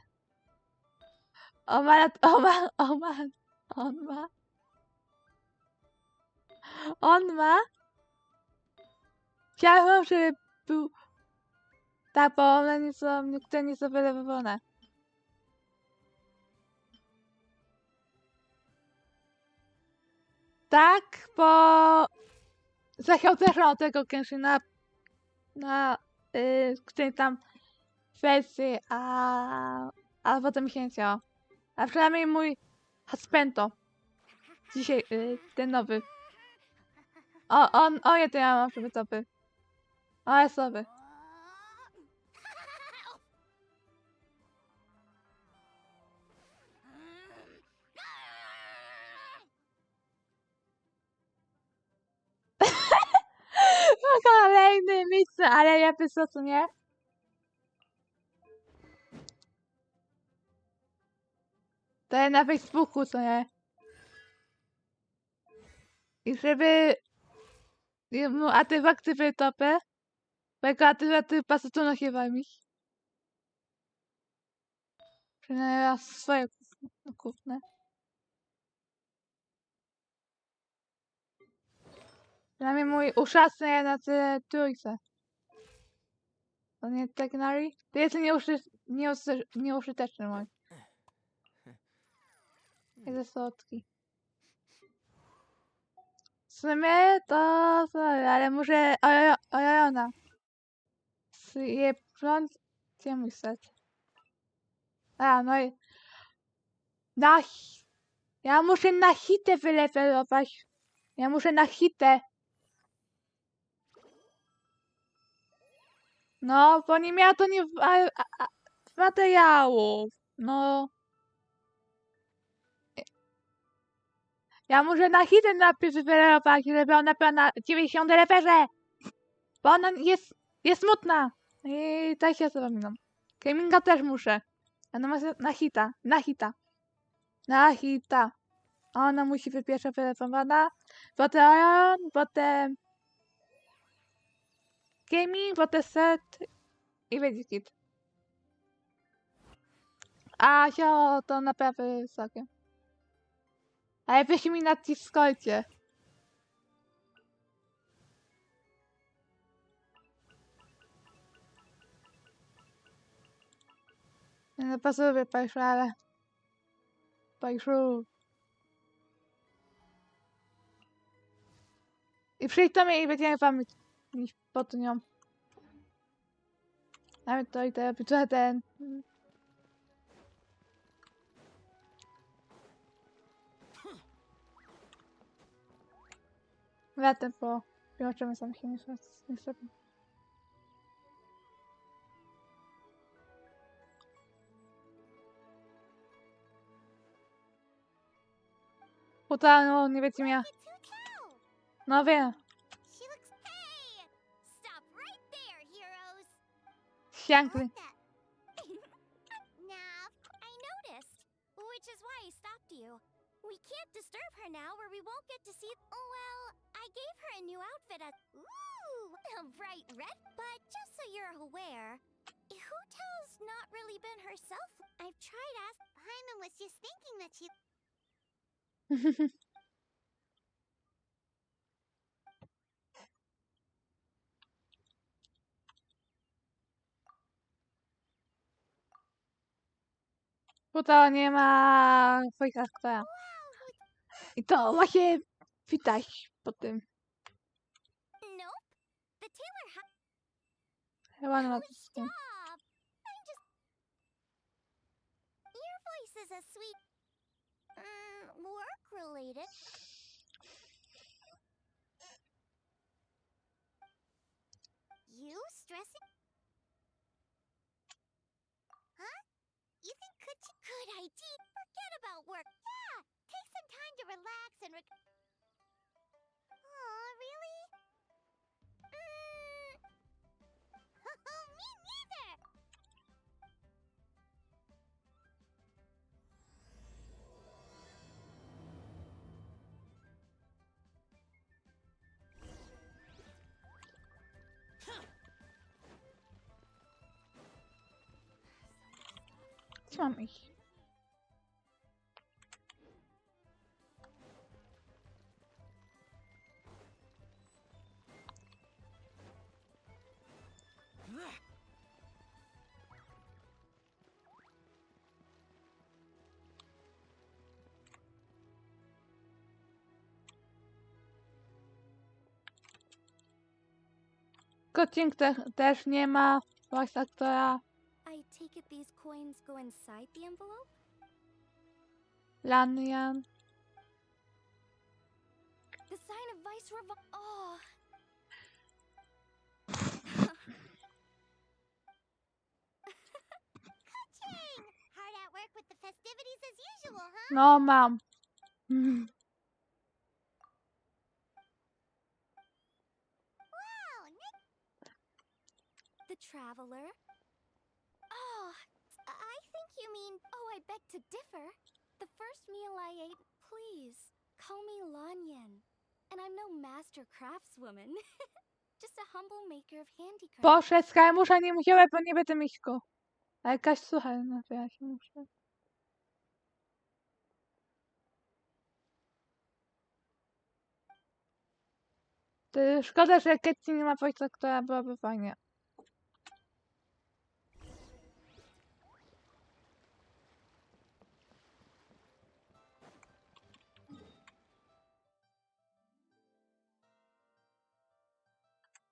On ma... Chciałbym, żeby był... Tak, bo one nie są... Niektóre nie są wylewowane. Tak, bo... Zachęł też od tego Genshina na której tam wersji, a potem się nie chciało. A przynajmniej mój husbando. Dzisiaj, ten nowy. O nie, to ja mam sobie topy. O, jest nowy. Kolejny miejsce, ale ja wysoco, nie? To jest na Facebooku, co nie? I żeby... mu aktywuj topy. Bo jako aktywuj pasatuno chyba mi. Przynajmniej ja swoje kupne. Przynajmniej mój uszasny jest na trójce. To nie tak nari? To jest nieużyteczny mój. Jest słodki. W sumie to sorry, ale muszę Ojona. Je prąd. Gdzie mój set? A, no i... Ja muszę na hitę wylewelować. Ja muszę na hitę. No, bo nie miała to nie materiałów. No. Ja muszę na hitę najpierw wylewelować, żeby ona była na 90 levelze. Bo ona jest smutna. I tak się zapominam. Gaminga też muszę. Ona ma na hita. Na hita. Ona musi być pierwsza wylewowana. Potem Ion, potem... Gaming, potem set. I będzie kit. A się to naprawdę wysokie. Ale weź mi na Discordzie. Nie pasuje Pajszu, ale... Pajszu. I przyjdź do mnie i będziemy wam iść pod nią. Nawet to i ten... Latem po... Wyłączymy sam się niestety. Puta, no nie wiecie mnie. No wiem. Siankly. Which is why I stopped you. We can't disturb her now where we won't get to see... Oh, well, I gave her a new outfit at... Ooh, a bright red. But just so you're aware, Hu Tao's not really been herself. I've tried asking... Paimon was just thinking that she... Bo to nie ma swoich aktora. I to właśnie widać po tym. Nope. The tailor Chyba na Ellie, to. stop! I'm just... Your voice is a sweet... work-related. You stressing? Huh? You think good idea? Forget about work. Yeah, take some time to relax and Aw, really? Me neither! Trzymam ich. Coaching też nie ma voice aktora. I take it these coins go inside the envelope? Lanian. The sign of Vice Revo... Oh. Ka-ching! Hard at work with the festivities as usual, huh? No mam. Wow, The Traveler? Oh, I think you mean... Oh, I beg to differ. The first meal I ate, please, call me Lanyan. And I'm no master craftswoman. Just a humble maker of handicrafts. Poszedł Skymusza, nie musiałem, bo nie będę mieć go. A jakaś słuchaj, no to ja się muszę. To szkoda, że Ketsi nie ma voice aktora, byłoby fajnie.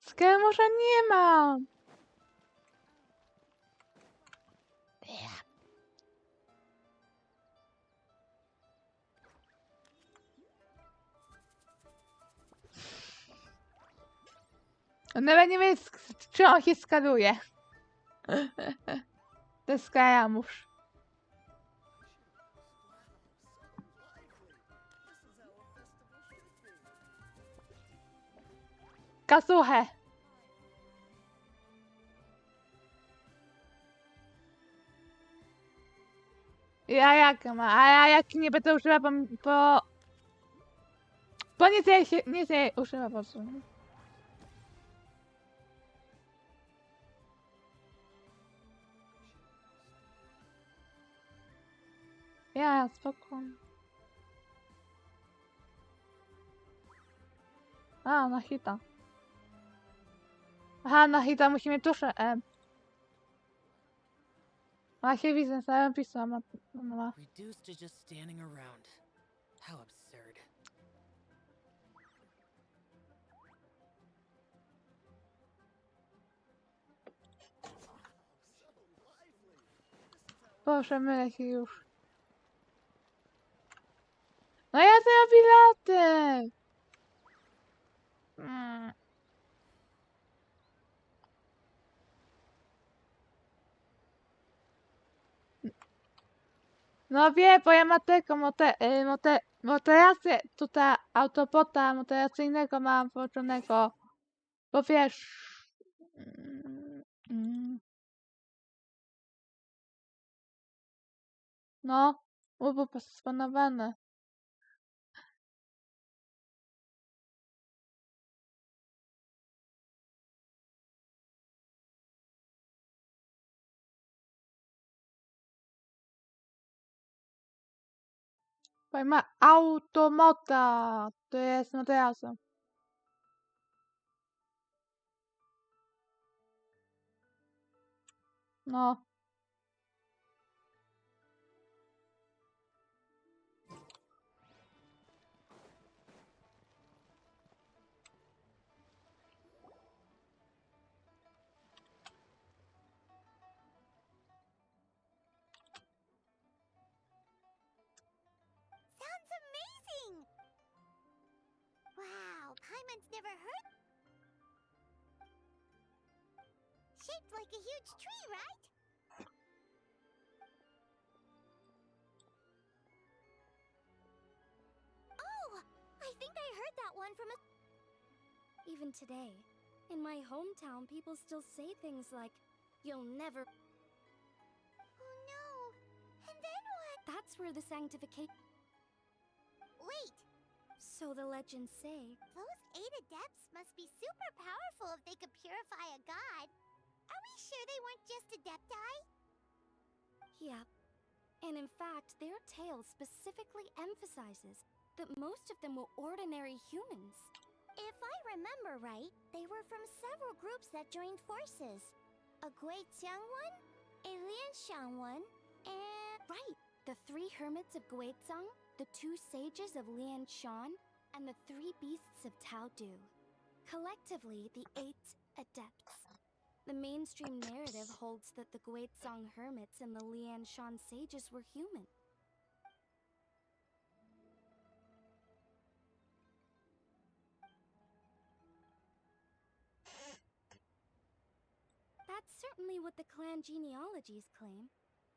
Skymusza nie ma. On nawet nie wie, czy on się skaluje. To jest Skymusz. Kasuchę. Ja jak ma, a ja jak nie będę użyła, bo nie chcę jej używa po prostu. Ja, spokojnie. A, na hita. Aha, na hita musimy tuszę A się widzę, stałem pisma. Reduced to just standing around. How absurd. Boże, mylę się już. No ja zrobię laty! No wie, bo ja mam tego, motorację, tutaj autobota motoracyjnego mam włączonego. Bo wiesz... No, było posponowane. Bo ma automota, to jest motoracją. No. humans never heard. Shaped like a huge tree, right? Oh, I think I heard that one from a... Even today, in my hometown, people still say things like, "You'll never..." Oh no! And then what? That's where the sanctification... Wait! So the legends say. Those 8 adepts must be super powerful if they could purify a god. Are we sure they weren't just adepti? Yep. And in fact, their tale specifically emphasizes that most of them were ordinary humans. If I remember right, they were from several groups that joined forces. A Guixiang one, a Lianshan one, and... Right! The 3 hermits of Guizhang, the 2 sages of Lianshan, and the 3 beasts of Taodu. Collectively, the 8 adepts. The mainstream narrative holds that the Guizhang hermits and the Lianshan sages were human. That's certainly what the clan genealogies claim,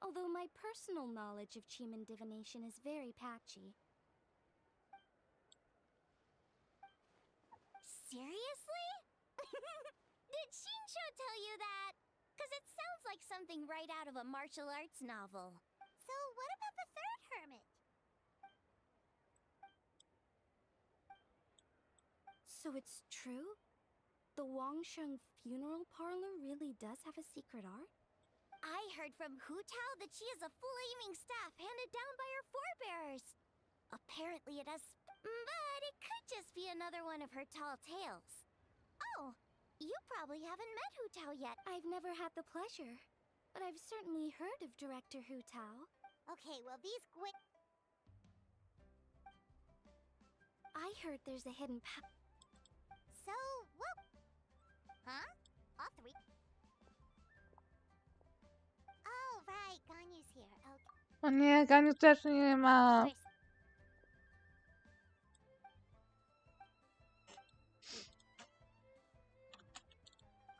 although my personal knowledge of Chiman divination is very patchy. Seriously? Did Shinsho tell you that? Because it sounds like something right out of a martial arts novel. So what about the 3rd hermit? So it's true? The Wangsheng funeral parlor really does have a secret art? I heard from Hu Tao that she has a flaming staff handed down by her forebears. Apparently it has... But it could just be another one of her tall tales. Oh, you probably haven't met Hu Tao yet. I've never had the pleasure, but I've certainly heard of Director Hu Tao. Okay, well these I heard there's a hidden So, what? Huh? All 3? Oh, right, Ganyu's here. Okay. O nie, Ganiu też nie ma.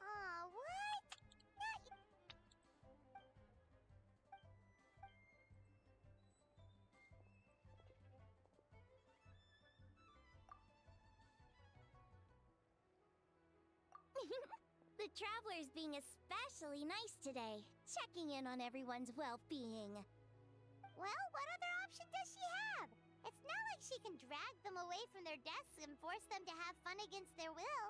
Aw, what? The traveler's being especially nice today, checking in on everyone's well-being. Well, what other option does she have? It's not like she can drag them away from their desks and force them to have fun against their will.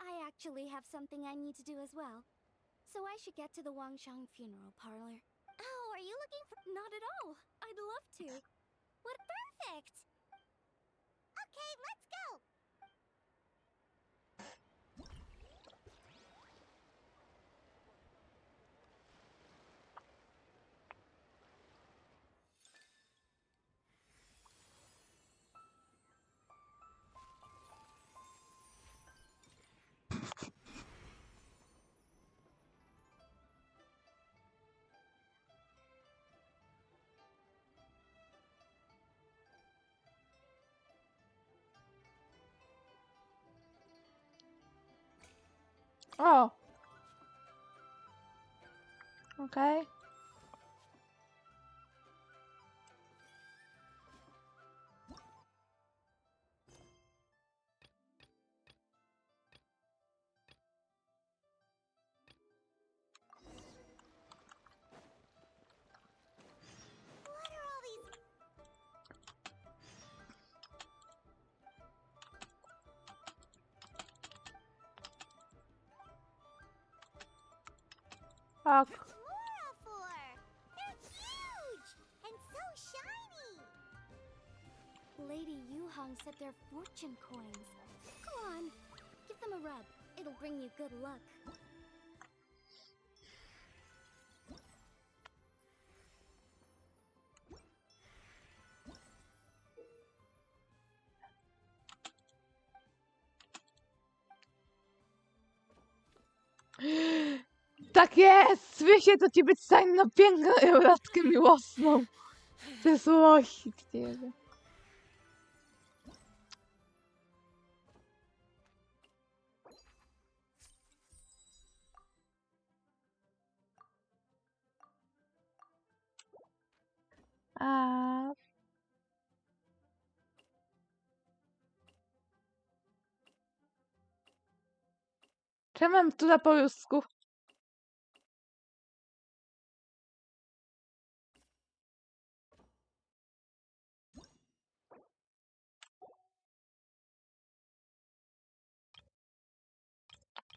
I actually have something I need to do as well. So I should get to the Wangsheng funeral parlor. Oh, are you looking for... Not at all. I'd love to. What perfect! Okay, let's go! O! Okej. What are all these... Tak. Flora for? They're huge! And so shiny! Lady Yuhang said they're fortune coins. Go on, give them a rub. It'll bring you good luck. Tak jest! Wyślę do ciebie tajną, piękną erotkę miłosną. Ze złości ciebie. A... Czemu mam tu po rusku?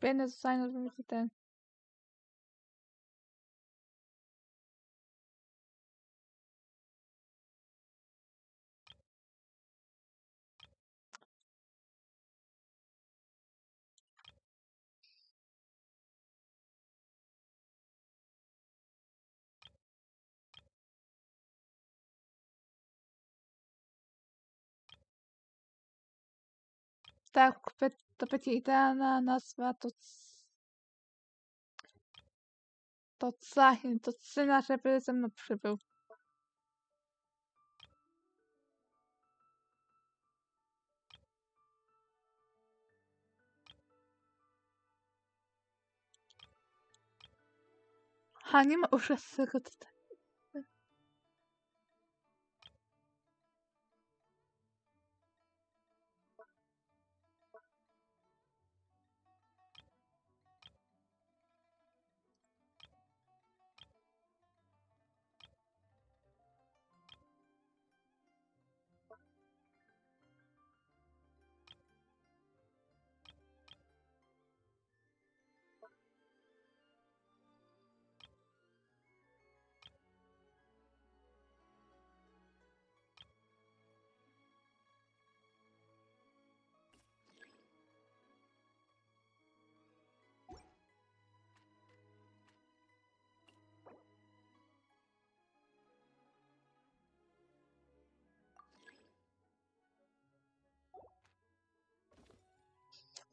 Będę zostanie, że mi ten... Tak, to będzie idealna nazwa, to Zahin, to syna, żeby ze mną przybył. Ha, nie ma już tego tutaj.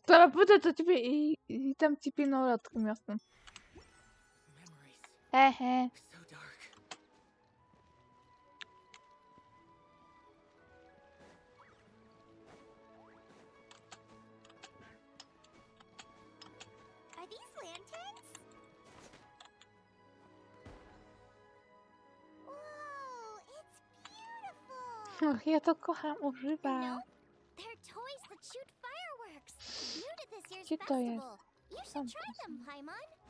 Dobra, pójdę do ciebie i dam ci pilną lotkę miastem. Hehe. Are these lanterns? Whoa, it's beautiful! Och, ja to kocham używać. No, they're toys that shoot fireworks. New to this year's Gdzie to jest? festival. You should try them, Paimon.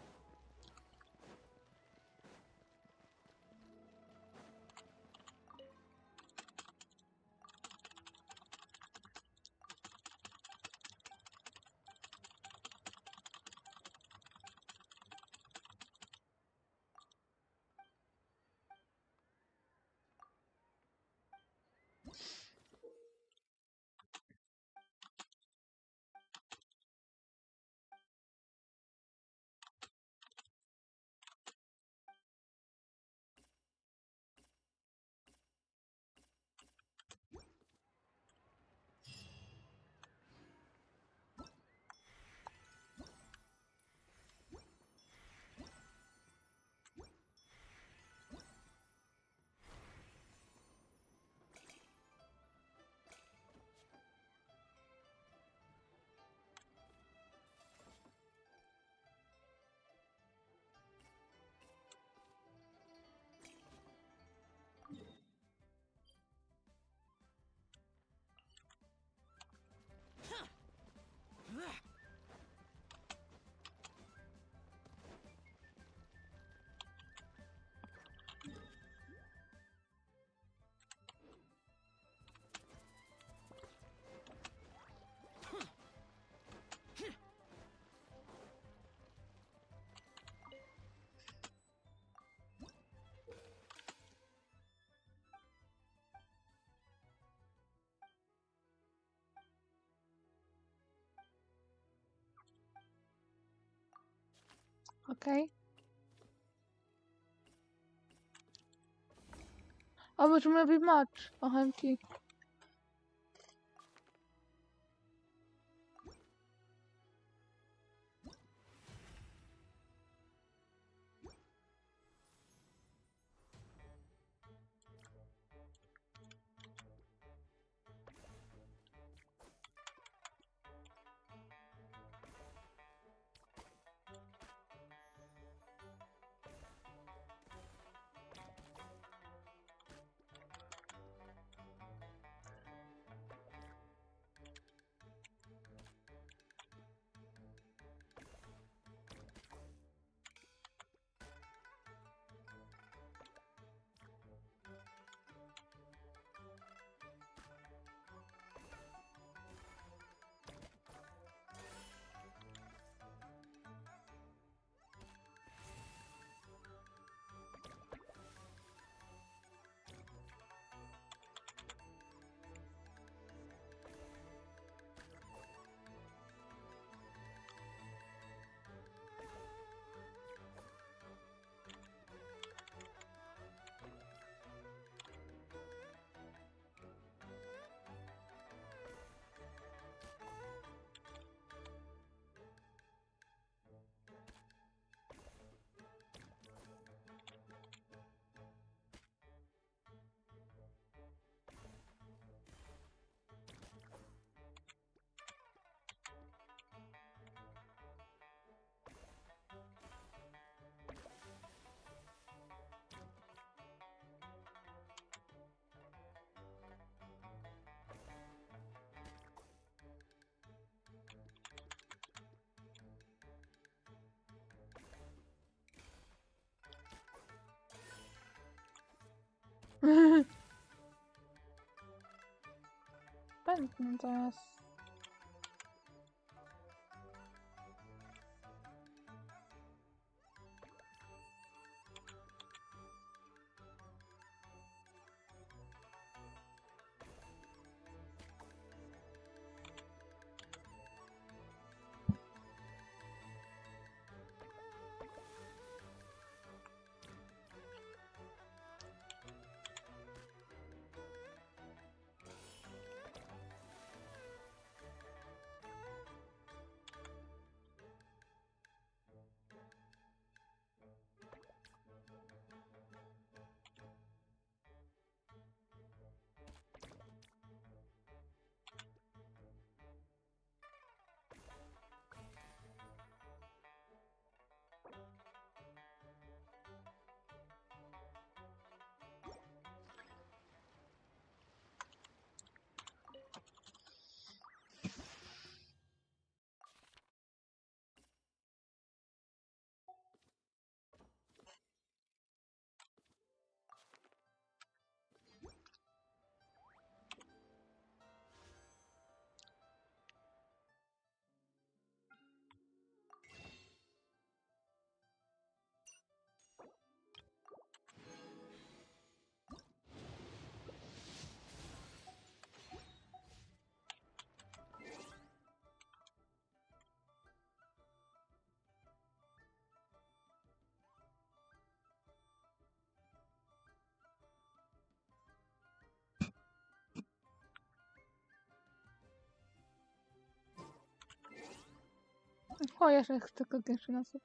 Okej. O, możemy robić mecz. OMG. Pęknę teraz. O, jeszcze chcę tylko Genshina sobie.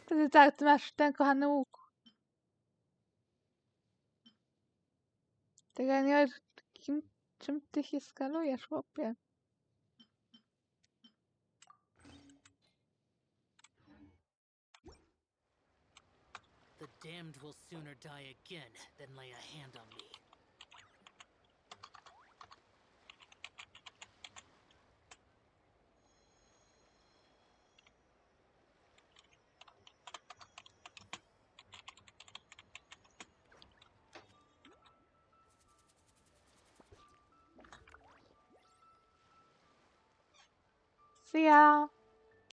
Wtedy tak, ty masz ten kochany łuk. Tego nie wiesz, czym ty się skalujesz, chłopie. The damned will sooner die again than lay a hand on me. See ya!